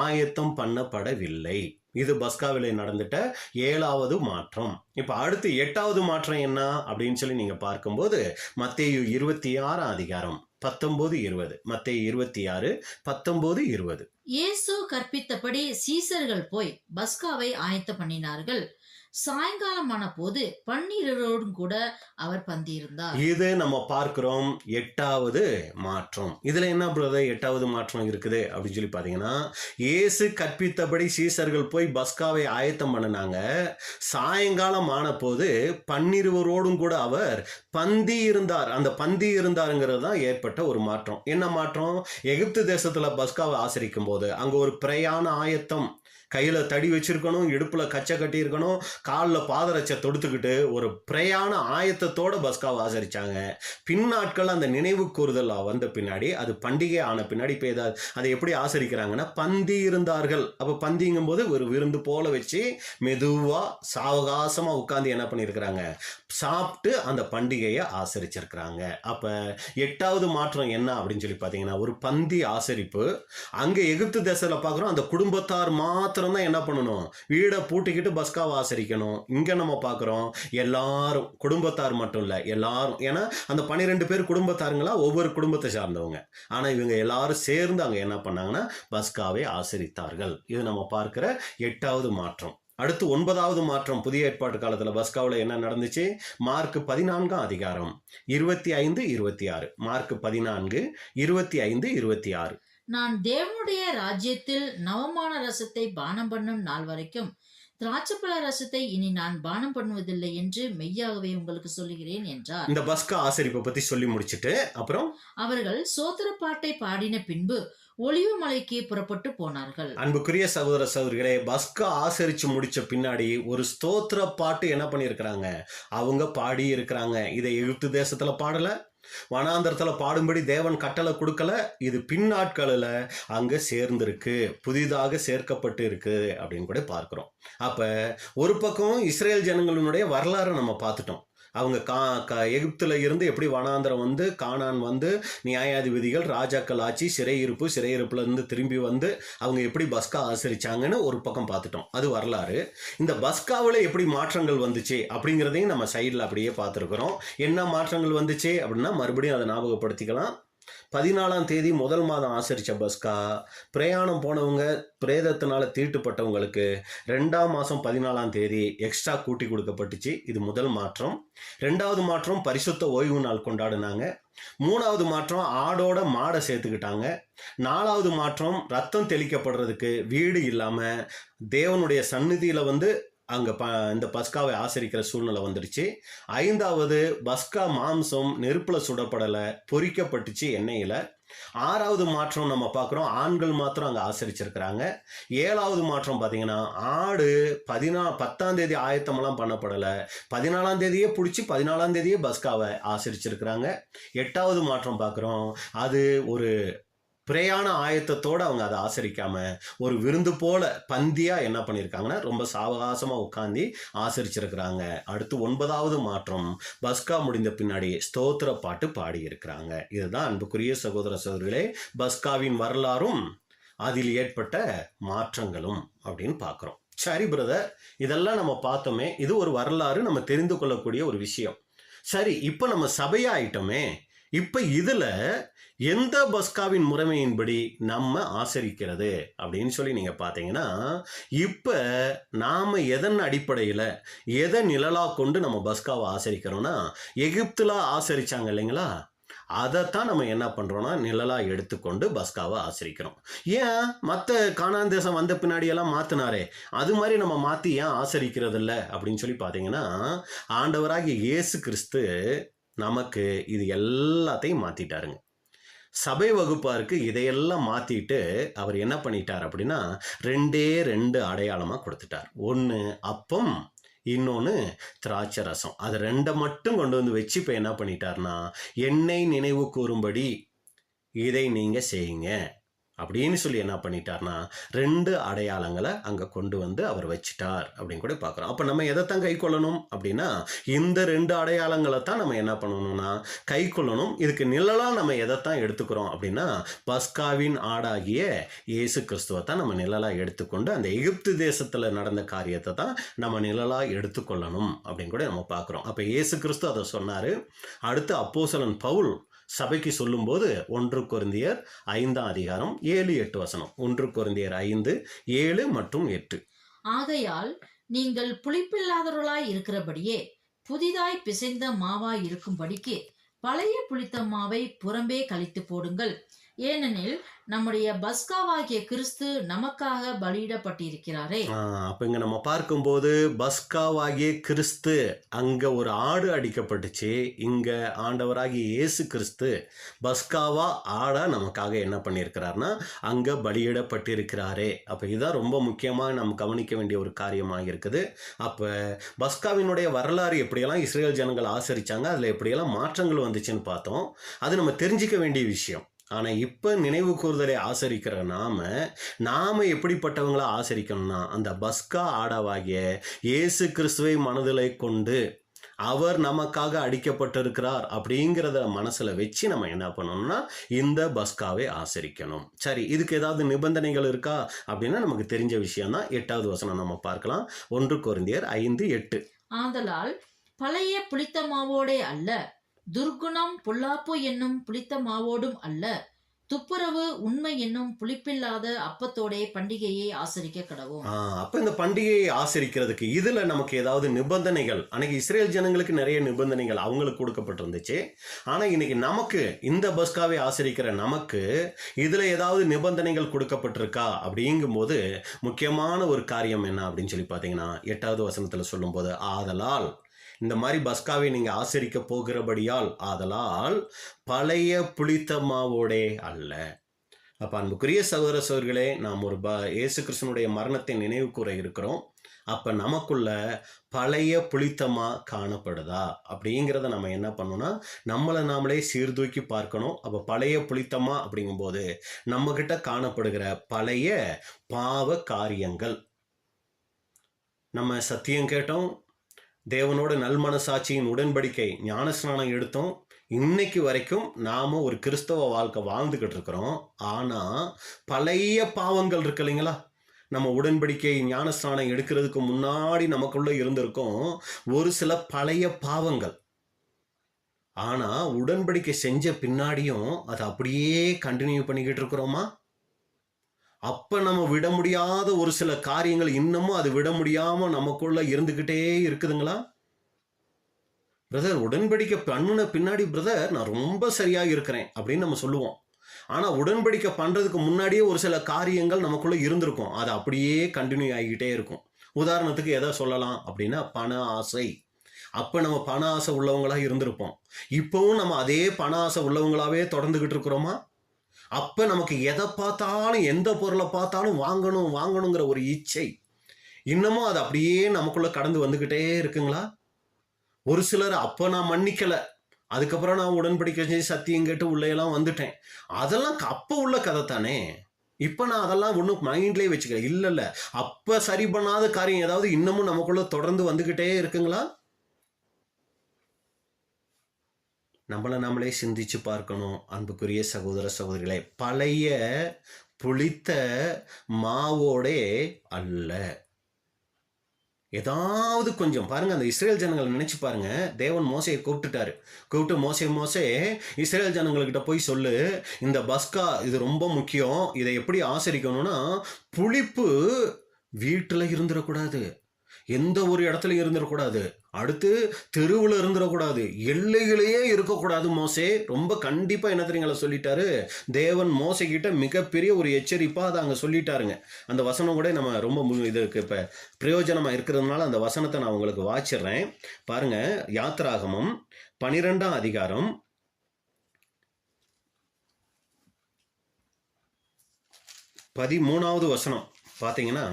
ஆயத்தம் பண்ணப்படவில்லை. இது பஸ்காவிலே நடந்துட்ட 7வது மாற்றம். இப்போ அடுத்து 8வது மாற்றம் என்ன அப்படின்னு சொல்லி நீங்க பார்க்கும்போது மத்தேயு 26ஆம் அதிகாரம் 19-20. மத்தேயு 26:19-20. இயேசு கற்பித்தபடி சீசர்கள் போய் பஸ்காவை ஆயத்த பண்ணினார்கள். சாயங்காலமான போது 12 கூட அவர் பந்தியிருந்தார். இது நம்ம பார்க்கிறோம் 8வது மாற்றம். இதுல என்ன பிரதர் 8வது மாற்றம் இருக்குது அப்படின்னு சொல்லி பாத்தீங்கன்னா, இயேசு கற்பித்தபடி சீசர்கள் போய் பஸ்காவை ஆயத்தம் பண்ணினாங்க. சாயங்காலம் ஆன போது 12 கூட அவர் பந்தி இருந்தார். அந்த பந்தி இருந்தாருங்கிறது தான் ஏற்பட்ட ஒரு மாற்றம். என்ன மாற்றம்? எகிப்து தேசத்துல பஸ்காவை ஆசரிக்கும் போது அங்க ஒரு பிரயாண ஆயத்தம், கையில தடி வச்சிருக்கணும், இடுப்புல கச்சை கட்டி இருக்கணும், காலில் பாதரட்சை தொடுத்துக்கிட்டு ஒரு பிரயாண ஆயத்தத்தோட பஸ்காவை ஆசரிச்சாங்க. பின்னாட்கள் அந்த நினைவு கூறுதல் வந்த பின்னாடி, அது பண்டிகை ஆன பின்னாடி இப்போ அதை எப்படி ஆசரிக்கிறாங்கன்னா, பந்தி இருந்தார்கள். அப்போ பந்திங்கும் போது ஒரு விருந்து போல வச்சு மெதுவா சாவகாசமா உட்கார்ந்து என்ன பண்ணியிருக்கிறாங்க, சாப்பிட்டு அந்த பண்டிகையை ஆசரிச்சிருக்கிறாங்க. அப்ப 8வது மாற்றம் என்ன அப்படின்னு சொல்லி பார்த்தீங்கன்னா, ஒரு பந்தி ஆசரிப்பு. அங்க எகிப்து தேசத்துல பார்க்குறோம், அந்த குடும்பத்தார் மாத்திரம் தான் என்ன பண்ணணும், வீடை பூட்டிக்கிட்டு பஸ்காவை ஆசரிக்கணும். இங்க நம்ம பார்க்குறோம் எல்லாரும், குடும்பத்தார் மட்டும் இல்லை எல்லாரும். ஏன்னா அந்த 12 பேர் குடும்பத்தாருங்களா, ஒவ்வொரு குடும்பத்தை சார்ந்தவங்க. ஆனா இவங்க எல்லாரும் சேர்ந்து அங்க என்ன பண்ணாங்கன்னா பஸ்காவை ஆசரித்தார்கள். இது நம்ம பார்க்கிற 8வது மாற்றம். அடுத்து 9வது மாற்றம். புதிய ஏற்பாட்டு காலத்துல பஸ்காவில் என்ன நடந்துச்சு? மார்க் 14ஆம் அதிகாரம் 25-26. மார்க் 14:25-26. நான் தேவனுடைய ராஜ்யத்தில் நவமான ரசத்தை பானம் பண்ணும் நாள் வரைக்கும் திராட்சைப்பழ ரசத்தை இனி நான் பானம் பண்ணுவதில்லை என்று மெய்யாகவே உங்களுக்கு சொல்லுகிறேன் என்றார். இந்த பஸ்கா ஆசரிப்பை பத்தி சொல்லி முடிச்சுட்டு அப்புறம் அவர்கள் சோத்திர பாட்டை பாடின பின்பு ஒலிவு மலைக்கு புறப்பட்டு போனார்கள். அன்புக்குரிய சகோதர சகோதரிகளே, பஸ்கா ஆசரிச்சு முடிச்ச பின்னாடி ஒரு ஸ்தோத்திர பாட்டு என்ன பண்ணியிருக்கிறாங்க, அவங்க பாடி இருக்கிறாங்க. இதை எகிப்து தேசத்துல பாடல, வனாந்தரத்துல பாடும்படி தேவன் கட்டளை கொடுக்கல. இது பின்னாட்களில் அங்க சேர்ந்திருக்கு, புதிதாக சேர்க்கப்பட்டு இருக்கு அப்படின்னு கூட பார்க்கிறோம். அப்ப ஒரு பக்கம் இஸ்ரேல் ஜனங்களுடைய வரலாறு நம்ம பார்த்துட்டோம். அவங்க எகிப்துல இருந்து எப்படி வனாந்திரம் வந்து கானான் வந்து நியாயாதிபதிகள் ராஜாக்கள் ஆட்சி சிறையிருப்புல இருந்து திரும்பி வந்து அவங்க எப்படி பஸ்கா ஆசரிச்சாங்கன்னு ஒரு பக்கம் பார்த்துட்டோம், அது வரலாறு. இந்த பஸ்காவில் எப்படி மாற்றங்கள் வந்துச்சு அப்படிங்கிறதையும் நம்ம சைடில் அப்படியே பார்த்துருக்குறோம். என்ன மாற்றங்கள் வந்துச்சு அப்படின்னா மறுபடியும் அதை ஞாபகப்படுத்திக்கலாம். 14ஆம் தேதி முதல் மாதம் ஆசரித்த பஸ்கா, பிரயாணம் போனவங்க பிரேதத்தினால தீட்டுப்பட்டவங்களுக்கு 2ஆம் மாதம் 14ஆம் தேதி எக்ஸ்ட்ரா கூட்டி கொடுக்கப்பட்டுச்சு. இது முதல் மாற்றம். 2வது மாற்றம் பரிசுத்த ஓய்வு நாள் கொண்டாடினாங்க. 3வது மாற்றம் ஆடோட மாடை சேர்த்துக்கிட்டாங்க. 4வது மாற்றம் ரத்தம் தெளிக்கப்படுறதுக்கு வீடு இல்லாமல் தேவனுடைய சந்நிதியில் வந்து அங்கே இந்த பஸ்காவை ஆசரிக்கிற சூழ்நிலை வந்துடுச்சு. 5வது பஸ்கா மாம்சம் நெருப்பில் சுடப்படலை, பொரிக்கப்பட்டுச்சு எண்ணெயில். 6வது மாற்றம் நம்ம பார்க்குறோம், ஆண்கள் மாத்திரம் அங்கே ஆசரிச்சிருக்கிறாங்க. 7வது மாற்றம் பார்த்தீங்கன்னா ஆடு 10ஆம் தேதி ஆயத்தமெல்லாம் பண்ணப்படலை, 14ஆம் தேதியே பிடிச்சி 14ஆம் தேதியே பஸ்காவை ஆசரிச்சிருக்கிறாங்க. 8வது மாற்றம் பார்க்குறோம், அது ஒரு பிரயாண ஆயத்தத்தோடு அவங்க அதை ஆசரிக்காம ஒரு விருந்து போல பந்தியா என்ன பண்ணியிருக்காங்கன்னா ரொம்ப சாவகாசமா உட்காந்து ஆசரிச்சிருக்கிறாங்க. அடுத்து 9வது மாற்றம், பஸ்கா முடிந்த பின்னாடி ஸ்தோத்திர பாட்டு பாடி இருக்கிறாங்க. இதுதான் அன்புக்குரிய சகோதர சகோதரிகளே பஸ்காவின் வரலாறும் அதில் ஏற்பட்ட மாற்றங்களும் அப்படின்னு பார்க்குறோம். சரி பிரதர், இதெல்லாம் நம்ம பார்த்தோமே, இது ஒரு வரலாறு, நம்ம தெரிந்து கொள்ளக்கூடிய ஒரு விஷயம். சரி, இப்போ நம்ம சபையாயிட்டோமே, இப்போ இதில் எந்த பஸ்காவின் முறைமையின்படி நம்ம ஆசரிக்கிறது அப்படின்னு சொல்லி நீங்கள் பார்த்தீங்கன்னா, இப்போ நாம் எதன் அடிப்படையில் எதை நிழலாக கொண்டு நம்ம பஸ்காவை ஆசரிக்கிறோன்னா, எகிப்தில் ஆசரித்தாங்க இல்லைங்களா, அதைத்தான் நம்ம என்ன பண்ணுறோன்னா நிழலாக எடுத்துக்கொண்டு பஸ்காவை ஆசரிக்கிறோம். ஏன் மற்ற கானான் தேசம் வந்த பின்னாடியெல்லாம் மாற்றினாரே, அது மாதிரி நம்ம மாற்றி ஏன் ஆசரிக்கிறது இல்லை அப்படின்னு சொல்லி பார்த்தீங்கன்னா, ஆண்டவராகிய இயேசு கிறிஸ்து நமக்கு இது எல்லாத்தையும் மாற்றிட்டாருங்க. சபை வகுப்பாருக்கு இதையெல்லாம் மாற்றிட்டு அவர் என்ன பண்ணிட்டார் அப்படின்னா 2 அடையாளமாக கொடுத்துட்டார். ஒன்று அப்பம், இன்னொன்று திராட்சை ரசம். அது 2 மட்டும் கொண்டு வந்து வச்சு இப்போ என்ன பண்ணிட்டார்னா, என்னை நினைவு கூறும்படி இதை நீங்கள் செய்யுங்க அப்படின்னு சொல்லி என்ன பண்ணிட்டார்னா 2 அடையாளங்களை அங்கே கொண்டு வந்து அவர் வச்சிட்டார் அப்படின்னு கூட பார்க்குறோம். அப்போ நம்ம எதைத்தான் கை கொள்ளணும் அப்படின்னா, இந்த 2 அடையாளங்களை தான் நம்ம என்ன பண்ணணும்னா கை கொள்ளணும். இதுக்கு நிழலாக நம்ம எதைத்தான் எடுத்துக்கிறோம் அப்படின்னா, பஸ்காவின் ஆடாகிய இயேசு கிறிஸ்துவை தான் நம்ம நிழலாக எடுத்துக்கொண்டு அந்த எகிப்து தேசத்தில் நடந்த காரியத்தை தான் நம்ம நிழலாக எடுத்துக்கொள்ளணும் அப்படின்னு கூட நம்ம பார்க்குறோம். அப்போ இயேசு கிறிஸ்து அதை சொன்னார். அடுத்து அப்போஸ்தலன் பவுல் சபைக்கு சொல்லும்போது 1 கொரிந்தியர் 5ஆம் அதிகாரம் 7-8 வசனம். 1 கொரிந்தியர் 5, 7 மற்றும் 8. ஆகையால் நீங்கள் புளிப்பில்லாதவர்களாய் இருக்கிறபடியே புதிதாய் பிசைந்த மாவாய் இருக்கும்படிக்கு பழைய புளித்த மாவை புறம்பே கழித்து போடுங்கள். ஏனெனில் நம்முடைய பஸ்காவாகிய கிறிஸ்து நமக்காக பலியிடப்பட்டிருக்கிறாரே. அப்ப இங்க நம்ம பார்க்கும்போது பஸ்காவாகிய கிறிஸ்து, அங்க ஒரு ஆடு அடிக்கப்பட்டுச்சு. இங்க ஆண்டவராகிய இயேசு கிறிஸ்து பஸ்காவா ஆடா நமக்காக என்ன பண்ணியிருக்கிறார்னா அங்க பலியிடப்பட்டிருக்கிறாரே. அப்ப இதுதான் ரொம்ப முக்கியமா நம்ம கவனிக்க வேண்டிய ஒரு காரியமாக இருக்குது. அப்ப பஸ்காவினுடைய வரலாறு எப்படியெல்லாம் இஸ்ரேல் ஜனங்கள் ஆசரிச்சாங்க, அதுல எப்படியெல்லாம் மாற்றங்கள் வந்துச்சுன்னு பார்த்தோம். அது நம்ம தெரிஞ்சிக்க வேண்டிய விஷயம். ஆனால் இப்போ நினைவு கூறுதலை ஆசரிக்கிற நாம் எப்படிப்பட்டவங்கள ஆசரிக்கணும்னா, அந்த பஸ்கா ஆடாவாகிய இயேசு கிறிஸ்துவை மனதில் கொண்டு அவர் நமக்காக அடிக்கப்பட்டிருக்கிறார் அப்படிங்கிறத மனசில் வச்சு நம்ம என்ன பண்ணணும்னா இந்த பஸ்காவை ஆசரிக்கணும். சரி, இதுக்கு ஏதாவது நிபந்தனைகள் இருக்கா அப்படின்னா நமக்கு தெரிஞ்ச விஷயம் தான். 8வது வசனம் நம்ம பார்க்கலாம். 1 கொரிந்தியர் 5:8. ஆதலால் பழைய புளித்த மாவோடே அல்ல, துர்குணம் பொல்லாப்பு என்னும் புளித்த மாவோடும் அல்ல, துப்புரவு உண்மை என்னும் புளிப்பில்லாத அப்பத்தோடைய பண்டிகையை ஆசரிக்க கடவும். அப்ப இந்த பண்டிகையை ஆசரிக்கிறதுக்கு இதுல நமக்கு ஏதாவது நிபந்தனைகள், அன்னைக்கு இஸ்ரேல் ஜனங்களுக்கு நிறைய நிபந்தனைகள் அவங்களுக்கு கொடுக்கப்பட்டிருந்துச்சு. ஆனா இன்னைக்கு நமக்கு இந்த பஸ்காவை ஆசரிக்கிற நமக்கு இதுல ஏதாவது நிபந்தனைகள் கொடுக்கப்பட்டிருக்கா அப்படிங்கும்போது முக்கியமான ஒரு காரியம் என்ன அப்படின்னு சொல்லி பார்த்தீங்கன்னா 8வது வசனத்துல சொல்லும் போது, ஆதலால் இந்த மாதிரி பஸ்காவை நீங்கள் ஆசரிக்க போகிறபடியால், ஆதலால் பழைய புளித்த மாவோடே அல்ல. அப்போ அன்புக்குரிய சகோதர சகோதரிகளே, நாம் ஒரு இயேசு கிறிஸ்துனுடைய மரணத்தை நினைவு கூற இருக்கிறோம். அப்போ நமக்குள்ள பழைய புளித்தமா காணப்படுதா அப்படிங்கிறத நம்ம என்ன பண்ணணும்னா நம்மளை நாமளே சீர்தூக்கி பார்க்கணும். அப்போ பழைய புளித்தமா அப்படிங்கும்போது நம்மக்கிட்ட காணப்படுகிற பழைய பாவ காரியங்கள். நம்ம சத்தியம் கேட்டோம், தேவனோட நல்மனசாட்சியின் உடன்படிக்கை ஞானஸ்நானம் எடுத்தோம். இன்னைக்கு வரைக்கும் நாம ஒரு கிறிஸ்தவ வாழ்க்கை வாழ்ந்துகிட்டு இருக்கிறோம். ஆனா பழைய பாவங்கள் இருக்கு இல்லைங்களா, நம்ம உடன்படிக்கை ஞானஸ்நானம் எடுக்கிறதுக்கு முன்னாடி நமக்குள்ள இருந்திருக்கும் ஒரு சில பழைய பாவங்கள். ஆனா உடன்படிக்கை செஞ்ச பின்னாடியும் அதை அப்படியே கண்டினியூ பண்ணிக்கிட்டு இருக்கிறோமா? அப்ப நம்ம விட முடியாத ஒரு சில காரியங்கள் இன்னமும் அது விட முடியாம நமக்குள்ள இருந்துகிட்டே இருக்குதுங்களா? பிரதர், உடன்படிக்கை பண்ணுன பின்னாடி பிரதர் நான் ரொம்ப சரியா இருக்கிறேன் அப்படின்னு நம்ம சொல்லுவோம். ஆனா உடன்படிக்கை பண்றதுக்கு முன்னாடியே ஒரு சில காரியங்கள் நமக்குள்ள இருந்திருக்கும். அது அப்படியே கண்டினியூ ஆகிக்கிட்டே இருக்கும். உதாரணத்துக்கு எதை சொல்லலாம் அப்படின்னா, பண ஆசை. அப்ப நம்ம பண ஆசை உள்ளவங்களா இருந்திருப்போம். இப்பவும் நம்ம அதே பண ஆசை உள்ளவங்களாவே தொடர்ந்துகிட்டு இருக்கிறோமா? அப்ப நமக்கு எதை பார்த்தாலும், எந்த பொருளை பார்த்தாலும் வாங்கணும் வாங்கணுங்கிற ஒரு இச்சை இன்னமும் அது அப்படியே நமக்குள்ள கடந்து வந்துகிட்டே இருக்குங்களா? ஒரு சிலர் அப்ப நான் மன்னிக்கல, அதுக்கப்புறம் நான் உடன்படிக்கை செஞ்சு சத்தியம் கேட்டு உள்ளேயெல்லாம் வந்துட்டேன். அதெல்லாம் அப்ப உள்ள கதை தானே. இப்ப நான் அதெல்லாம் ஒன்றும் மைண்ட்லேயே வச்சுக்கல. இல்ல அப்ப சரி பண்ணாத காரியம் ஏதாவது இன்னமும் நமக்குள்ள தொடர்ந்து வந்துகிட்டே இருக்குங்களா? நம்மளை நம்மளே சிந்திச்சு பார்க்கணும். அன்புக்குரிய சகோதர சகோதரிகளே, பழைய புளித்த மாவோடே அல்ல. ஏதாவது கொஞ்சம் பாருங்க, அந்த இஸ்ரேல் ஜனங்களை நினைச்சு பாருங்க. தேவன் மோசையை கூப்பிட்டு மோசே இஸ்ரேல் ஜனங்கள்கிட்ட போய் சொல்லு, இந்த பஸ்கா இது ரொம்ப முக்கியம், இதை எப்படி ஆசரிக்கணும்னா புளிப்பு வீட்டுல இருந்துடக்கூடாது, எந்த ஒரு இடத்துல இருந்துடக்கூடாது, அடுத்து தெருவில் இருந்துடக்கூடாது, எல்லைகளையே இருக்கக்கூடாது. மோசே ரொம்ப கண்டிப்பா என்ன தெரியுங்களா சொல்லிட்டாரு. தேவன் மோசை கிட்ட மிகப்பெரிய ஒரு எச்சரிப்பா அதை அங்க சொல்லிட்டாருங்க. அந்த வசனம் கூட நம்ம ரொம்ப இதுக்கு இப்ப பிரயோஜனமா இருக்கிறதுனால அந்த வசனத்தை நான் உங்களுக்கு வாச்சிடுறேன் பாருங்க. யாத்திராகமம் 12ஆம் அதிகாரம் 13வது வசனம் பார்த்தீங்கன்னா,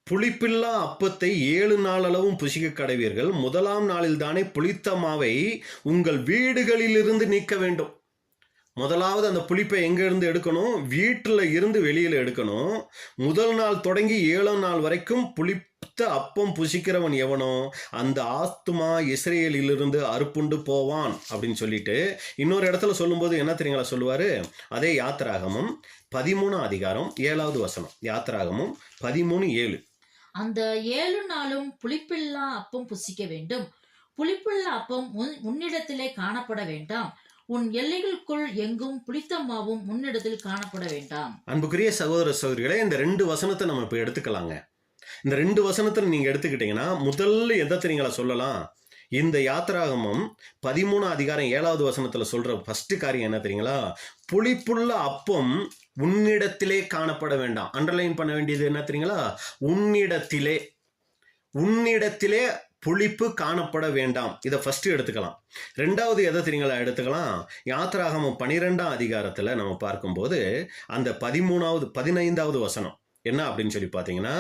புளிப்பில்லா அப்பத்தை 7 நாள் அளவும் புசிக்க கடவீர்கள். முதலாம் நாளில் தானே புளித்த மாவை உங்கள் வீடுகளிலிருந்து நீக்க வேண்டும். முதலாவது அந்த புளிப்பை எங்க இருந்து எடுக்கணும்? வீட்டில் இருந்து வெளியில எடுக்கணும். முதல் நாள் தொடங்கி 7ஆம் நாள் வரைக்கும் புளித்த அப்பம் புசிக்கிறவன் எவனோ அந்த ஆத்துமா இஸ்ரேலிலிருந்து அறுப்புண்டு போவான் அப்படின்னு சொல்லிட்டு இன்னொரு இடத்துல சொல்லும்போது என்ன தெரியுங்களா சொல்லுவாரு? அதே யாத்திராகமம் 13ஆம் அதிகாரம் 7வது வசனம். யாத்திராகமம் 13:7. அந்த 7 நாளும் புளிப்பில்லா அப்பம் புசிக்க வேண்டும். புளிப்புள்ள அப்பம் உன்னிடத்திலே காணப்பட வேண்டாம். உன் எல்லைகளுக்குள் எங்கும் புளித்த மாவும் முன்னிடத்தில் காணப்பட வேண்டாம். அன்புக்குரிய சகோதர சகோதரிகளே, இந்த 2 வசனத்தை நம்ம இப்ப எடுத்துக்கலாங்க. இந்த 2 வசனத்தை நீங்க எடுத்துக்கிட்டீங்கன்னா முதல்ல எதை தெரியுங்களா சொல்லலாம்? இந்த யாத்திராகமம் 13ஆம் அதிகாரம் 7வது வசனத்துல சொல்ற ஃபர்ஸ்ட் காரியம் என்ன தெரியுங்களா? புளிப்புள்ள அப்பம் உன்னிடத்திலே காணப்பட வேண்டாம். அண்டர்லைன் பண்ண வேண்டியது என்ன தெரியுங்களா? உன்னிடத்திலே புளிப்பு காணப்பட வேண்டாம். இதை ஃபர்ஸ்ட் எடுத்துக்கலாம். ரெண்டாவது எதை தெரியுங்களா எடுத்துக்கலாம்? யாத்திராகமம் 12ஆம் அதிகாரத்துல நம்ம பார்க்கும்போது அந்த 15வது வசனம் என்ன அப்படின்னு சொல்லி பார்த்தீங்கன்னா,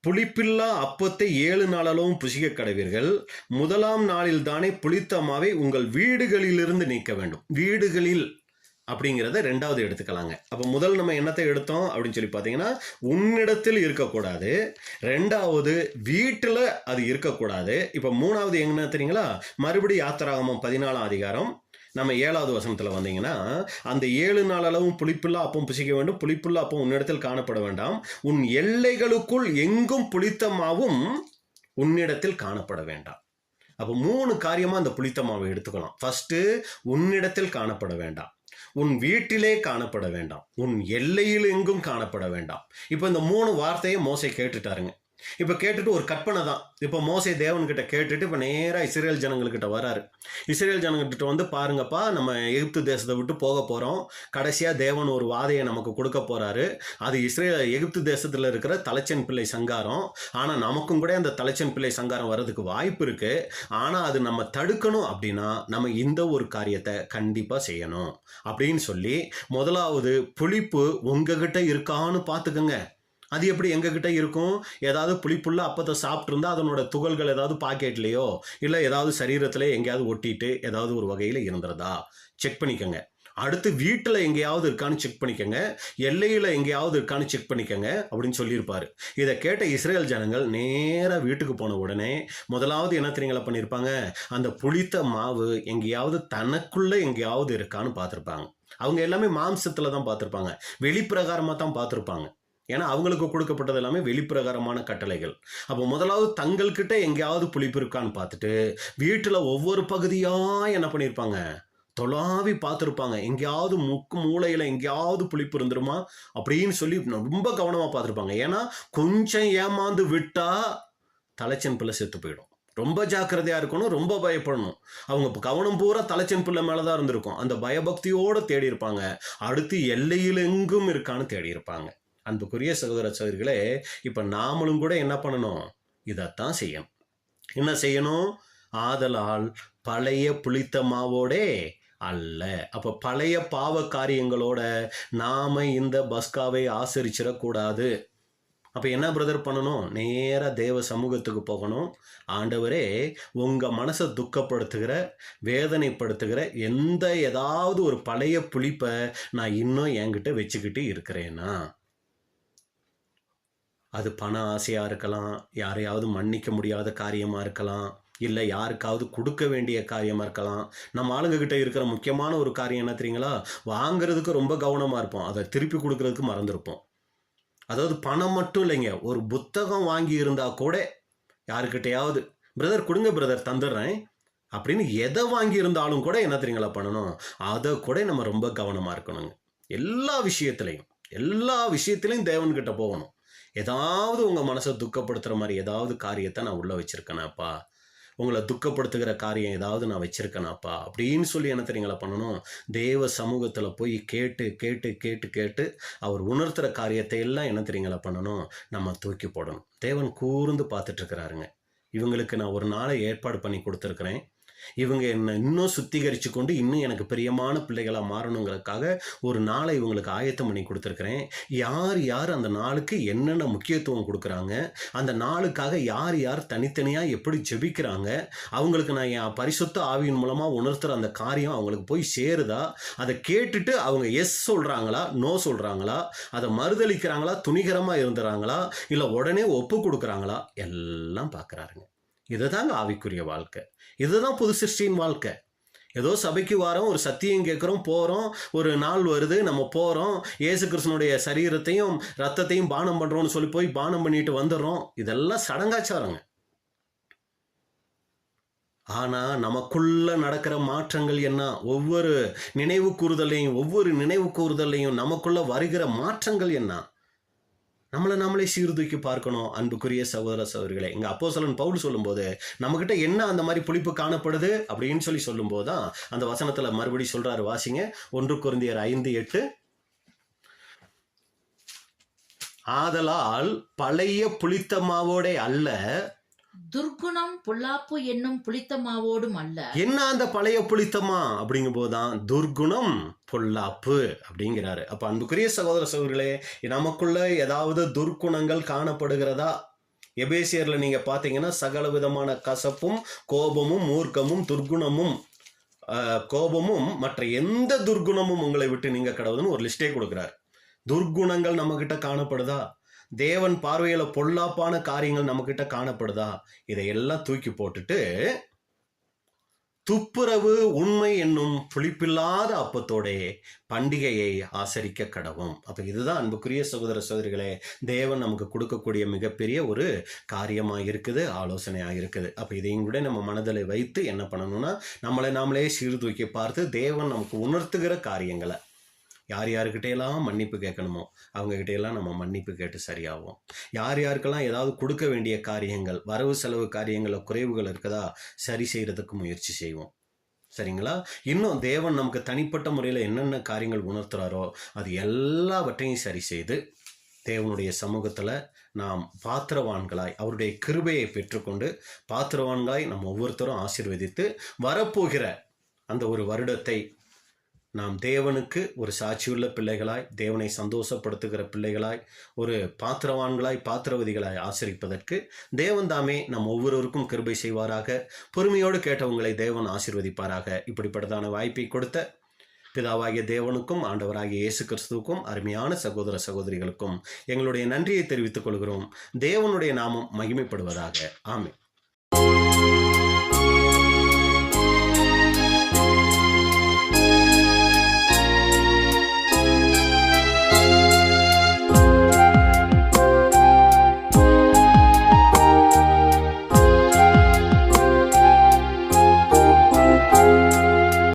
புளிப்பில்லா அப்பத்தை 7 நாளளவும் புசிக்க கடவீர்கள். முதலாம் நாளில் தானே புளித்த மாவை உங்கள் வீடுகளிலிருந்து நீக்க வேண்டும். வீடுகளில் அப்படிங்கிறத ரெண்டாவது எடுத்துக்கலாங்க. அப்போ முதல் நம்ம என்னத்தை எடுத்தோம் அப்படின்னு சொல்லி பார்த்தீங்கன்னா, உன்னிடத்தில் இருக்கக்கூடாது. ரெண்டாவது வீட்டில் அது இருக்கக்கூடாது. இப்போ மூணாவது என்ன தெரியுங்களா? மறுபடியும் யாத்திராகமம் 14ஆம் அதிகாரம் நம்ம 7வது வசனத்தில் வந்தீங்கன்னா, அந்த 7 நாள் அளவும் புளிப்புள்ள அப்பம் புசிக்க வேண்டும். புளிப்புள்ள அப்பம் உன்னிடத்தில் காணப்பட வேண்டாம். உன் எல்லைகளுக்குள் எங்கும் புளித்த மாவும் உன்னிடத்தில் காணப்பட வேண்டாம். அப்போ 3 காரியமா அந்த புளித்த மாவை எடுத்துக்கலாம். ஃபர்ஸ்ட், உன்னிடத்தில் காணப்பட வேண்டாம். உன் வீட்டிலே காணப்பட வேண்டாம். உன் எல்லையில் எங்கும் காணப்பட வேண்டாம். இப்போ இந்த 3 வார்த்தையை மோசே கேட்டுட்டாருங்க. இப்போ கேட்டுட்டு ஒரு கற்பனை தான். இப்போ மோசே தேவன்கிட்ட கேட்டுட்டு இப்போ நேராக இஸ்ரேல் ஜனங்கள்கிட்ட வராரு. இஸ்ரேல் ஜனங்கிட்ட வந்து, பாருங்கப்பா, நம்ம எகிப்து தேசத்தை விட்டு போக போகிறோம். கடைசியாக தேவன் ஒரு வாதையை நமக்கு கொடுக்க போகிறாரு. அது எகிப்து தேசத்தில் இருக்கிற தலைச்சன் பிள்ளை சங்காரம். ஆனால் நமக்கும் கூட அந்த தலைச்சன் பிள்ளை சங்காரம் வர்றதுக்கு வாய்ப்பு இருக்குது. ஆனால் அது நம்ம தடுக்கணும் அப்படின்னா நம்ம இந்த ஒரு காரியத்தை கண்டிப்பாக செய்யணும் அப்படின்னு சொல்லி, முதலாவது புளிப்பு உங்ககிட்ட இருக்கான்னு பார்த்துக்கோங்க. அது எப்படி எங்ககிட்ட இருக்கும்? ஏதாவது புளிப்புள்ள அப்பத்தை சாப்பிட்ருந்தா அதனோட துகள்கள் ஏதாவது பாக்கெட்லேயோ இல்லை ஏதாவது சரீரத்தில் எங்கேயாவது ஒட்டிட்டு ஏதாவது ஒரு வகையில் இருந்துறதா செக் பண்ணிக்கோங்க. அடுத்து வீட்டில் எங்கேயாவது இருக்கான்னு செக் பண்ணிக்கங்க, எல்லையில் எங்கேயாவது இருக்கான்னு செக் பண்ணிக்கங்க அப்படின்னு சொல்லியிருப்பாரு. இதை கேட்ட இஸ்ரேல் ஜனங்கள் நேராக வீட்டுக்கு போன உடனே முதலாவது என்ன தெரியுங்களா பண்ணியிருப்பாங்க, அந்த புளித்த மாவு எங்கேயாவது தனக்குள்ளே எங்கேயாவது இருக்கான்னு பார்த்துருப்பாங்க. அவங்க எல்லாமே மாம்சத்தில் தான் பார்த்துருப்பாங்க, வெளிப்பிரகாரமாக தான் பார்த்துருப்பாங்க. ஏன்னா அவங்களுக்கு கொடுக்கப்பட்டது எல்லாமே வெளிப்பிரகாரமான கட்டளைகள். அப்போ முதலாவது தங்கள்கிட்ட எங்கேயாவது புளிப்பு இருக்கான்னு பார்த்துட்டு வீட்டில் ஒவ்வொரு பகுதியாக என்ன பண்ணியிருப்பாங்க, தொலாவி பார்த்துருப்பாங்க. எங்கேயாவது முக்கு மூளையில் எங்கேயாவது புளிப்பு இருந்துருமா அப்படின்னு சொல்லி ரொம்ப கவனமாக பார்த்துருப்பாங்க. ஏன்னா கொஞ்சம் ஏமாந்து விட்டா தலைச்சன் பிள்ளை செத்து போயிடும். ரொம்ப ஜாக்கிரதையாக இருக்கணும், ரொம்ப பயப்படணும். அவங்க கவனம் பூரா தலைச்சன் பிள்ளை மேலே தான் இருந்திருக்கும். அந்த பயபக்தியோடு தேடி இருப்பாங்க. அடுத்து எல்லையில் எங்கும் இருக்கான்னு தேடி இருப்பாங்க. அன்புக்குரிய சகோதர சகோதரிகளே, இப்போ நாமளும் கூட என்ன பண்ணணும், இதைத்தான் செய்யணும். என்ன செய்யணும், ஆதலால் பழைய புளித்த மாவோடே அல்ல. அப்போ பழைய பாவ காரியங்களோட நாம இந்த பஸ்காவை ஆசரிச்சிடக்கூடாது. அப்போ என்ன பிரதர் பண்ணணும், நேராக தேவ சமூகத்துக்கு போகணும். ஆண்டவரே, உங்கள் மனசை துக்கப்படுத்துகிற வேதனைப்படுத்துகிற ஏதாவது ஒரு பழைய புளிப்பை நான் இன்னும் என்கிட்ட வச்சுக்கிட்டு இருக்கிறேன்னா, அது பண ஆசையாக இருக்கலாம், யாரையாவது மன்னிக்க முடியாத காரியமாக இருக்கலாம், இல்லை யாருக்காவது கொடுக்க வேண்டிய காரியமாக இருக்கலாம். நம்ம ஆளுங்கக்கிட்ட இருக்கிற முக்கியமான ஒரு காரியம் என்ன தெரியுங்களா, வாங்கிறதுக்கு ரொம்ப கவனமாக இருப்போம், அதை திருப்பி கொடுக்கறதுக்கு மறந்துருப்போம். அதாவது பணம் மட்டும் இல்லைங்க, ஒரு புத்தகம் வாங்கி இருந்தால் கூட யாருக்கிட்டையாவது பிரதர் கொடுங்க பிரதர் தந்துடுறேன் அப்படின்னு எதை வாங்கி இருந்தாலும் கூட என்ன தெரியுங்களா பண்ணணும், அதை கூட நம்ம ரொம்ப கவனமாக இருக்கணுங்க. எல்லா விஷயத்திலையும் தேவன்கிட்ட போகணும். ஏதாவது உங்கள் மனசை துக்கப்படுத்துகிற மாதிரி ஏதாவது காரியத்தை நான் உள்ளே வச்சுருக்கேனாப்பா, உங்களை துக்கப்படுத்துகிற காரியம் ஏதாவது நான் வச்சுருக்கேனாப்பா அப்படின்னு சொல்லி என்ன தெரியுங்களா பண்ணணும், தேவ சமூகத்தில் போய் கேட்டு கேட்டு கேட்டு கேட்டு அவர் உணர்த்துகிற காரியத்தை எல்லாம் என்ன தெரியுங்களா பண்ணணும், நம்ம தூக்கி போடணும். தேவன் கூர்ந்து பார்த்துட்ருக்கிறாருங்க. இவங்களுக்கு நான் ஒரு நாளை ஏற்பாடு பண்ணி கொடுத்துருக்குறேன். இவங்க என்னை இன்னும் சுத்திகரித்து கொண்டு இன்னும் எனக்கு பிரியமான பிள்ளைகளாக மாறணுங்கிறதுக்காக ஒரு நாளை இவங்களுக்கு ஆயத்தம் பண்ணி கொடுத்துருக்குறேன். யார் யார் அந்த நாளுக்கு என்னென்ன முக்கியத்துவம் கொடுக்குறாங்க, அந்த நாளுக்காக யார் யார் தனித்தனியாக எப்படி ஜெபிக்கிறாங்க, அவங்களுக்கு நான் என் பரிசுத்த ஆவியின் மூலமாக உணர்த்துகிற அந்த காரியம் அவங்களுக்கு போய் சேருதா, அதை கேட்டுட்டு அவங்க எஸ் சொல்கிறாங்களா நோ சொல்கிறாங்களா, அதை மறுதளிக்கிறாங்களா துணிகரமாக இருந்துறாங்களா, இல்லை உடனே ஒப்பு கொடுக்குறாங்களா, எல்லாம் பார்க்குறாருங்க. இதுதாங்க ஆவிக்குரிய வாழ்க்கை, இதுதான் புது சிருஷ்டியின் வாழ்க்கை. ஏதோ சபைக்கு வாரோம், ஒரு சத்தியம் கேட்குறோம், போகிறோம், ஒரு நாள் வருது நம்ம போகிறோம், இயேசு கிறிஸ்துனுடைய சரீரத்தையும் ரத்தத்தையும் பானம் பண்ணுறோம்னு சொல்லி போய் பானம் பண்ணிட்டு வந்துடுறோம். இதெல்லாம் சடங்காச்சாரங்க. ஆனால் நமக்குள்ள நடக்கிற மாற்றங்கள் என்ன, ஒவ்வொரு நினைவு கூறுதலையும் நமக்குள்ள வருகிற மாற்றங்கள் என்ன, நம்மளை நாமளே சீர்தூக்கி பார்க்கணும். அன்புக்குரிய சகோதர சகோதரிகளே, இங்கே அப்போஸ்தலன் பவுல் சொல்லும்போது நம்மக்கிட்ட என்ன அந்த மாதிரி புளிப்பு காணப்படுது அப்படின்னு சொல்லும்போது தான் அந்த வசனத்தில் மறுபடி சொல்கிறாரு. வாசிங்க, 1 கொரிந்தியர் 5:8. ஆதலால் பழைய புளித்த மாவோடே அல்ல, துர்குணம் பொல்லாப்பு என்னும் புளித்த மாவோடும் அல்ல. என்ன அந்த பழைய புளித்தமா அப்படிங்கும் போதுதான் துர்குணம் பொல்லாப்பு அப்படிங்கிறாரு. அப்ப அன்புக்குரிய சகோதர சகோதரிகளே, நமக்குள்ள ஏதாவது துர்குணங்கள் காணப்படுகிறதா? எபேசியர்ல நீங்க பாத்தீங்கன்னா சகல விதமான கசப்பும் கோபமும் மூர்க்கமும் துர்குணமும் கோபமும் மற்ற எந்த துர்குணமும் உங்களை விட்டு நீங்க கடவுதுன்னு ஒரு லிஸ்டே கொடுக்கிறார். துர்குணங்கள் நம்ம கிட்ட காணப்படுதா? தேவன் பார்வையில பொல்லாப்பான காரியங்கள் நம்ம கிட்ட காணப்படுதா? இதையெல்லாம் தூக்கி போட்டுட்டு துப்புரவு உண்மை என்னும் புளிப்பில்லாத அப்பத்தோட பண்டிகையை ஆசரிக்க கடவும். அப்ப இதுதான் அன்புக்குரிய சகோதர சகோதரிகளே, தேவன் நமக்கு கொடுக்கக்கூடிய மிகப்பெரிய ஒரு காரியமா இருக்குது, ஆலோசனையா இருக்குது. அப்ப இதையும் கூட நம்ம மனதில் வைத்து என்ன பண்ணணும்னா, நம்மளை நாமளே சீர்தூக்கி பார்த்து தேவன் நமக்கு உணர்த்துகிற காரியங்களை யார் யாருக்கிட்டையெல்லாம் மன்னிப்பு கேட்கணுமோ அவங்ககிட்டையெல்லாம் நம்ம மன்னிப்பு கேட்டு சரியாகும். யார் யாருக்கெல்லாம் ஏதாவது கொடுக்க வேண்டிய காரியங்கள், வரவு செலவு காரியங்களில் குறைவுகள் இருக்குதா, சரி செய்கிறதுக்கு முயற்சி செய்வோம். சரிங்களா? இன்னும் தேவன் நமக்கு தனிப்பட்ட முறையில் என்னென்ன காரியங்கள் உணர்த்துறாரோ அது எல்லாவற்றையும் சரி செய்து தேவனுடைய சமூகத்தில் நாம் பாத்திரவான்களாய் அவருடைய கிருபையை பெற்றுக்கொண்டு பாத்திரவான்களாய் நம்ம ஒவ்வொருத்தரும் ஆசீர்வதித்து வரப்போகிற அந்த ஒரு வருடத்தை நாம் தேவனுக்கு ஒரு சாட்சியுள்ள பிள்ளைகளாய், தேவனை சந்தோஷப்படுத்துகிற பிள்ளைகளாய், ஒரு பாத்திரவான்களாய் பாத்திரவதிகளாய் ஆசரிப்பதற்கு தேவன் தாமே நம் ஒவ்வொருவருக்கும் கிருபை செய்வாராக. பொறுமையோடு கேட்டவங்களை தேவன் ஆசீர்வதிப்பாராக. இப்படிப்பட்டதான வாய்ப்பை கொடுத்த பிதாவாகிய தேவனுக்கும் ஆண்டவராகிய இயேசு கிறிஸ்துவுக்கும் அருமையான சகோதர சகோதரிகளுக்கும் எங்களுடைய நன்றியை தெரிவித்துக் கொள்கிறோம். தேவனுடைய நாமம் மகிமைப்படுவதாக. ஆமென்.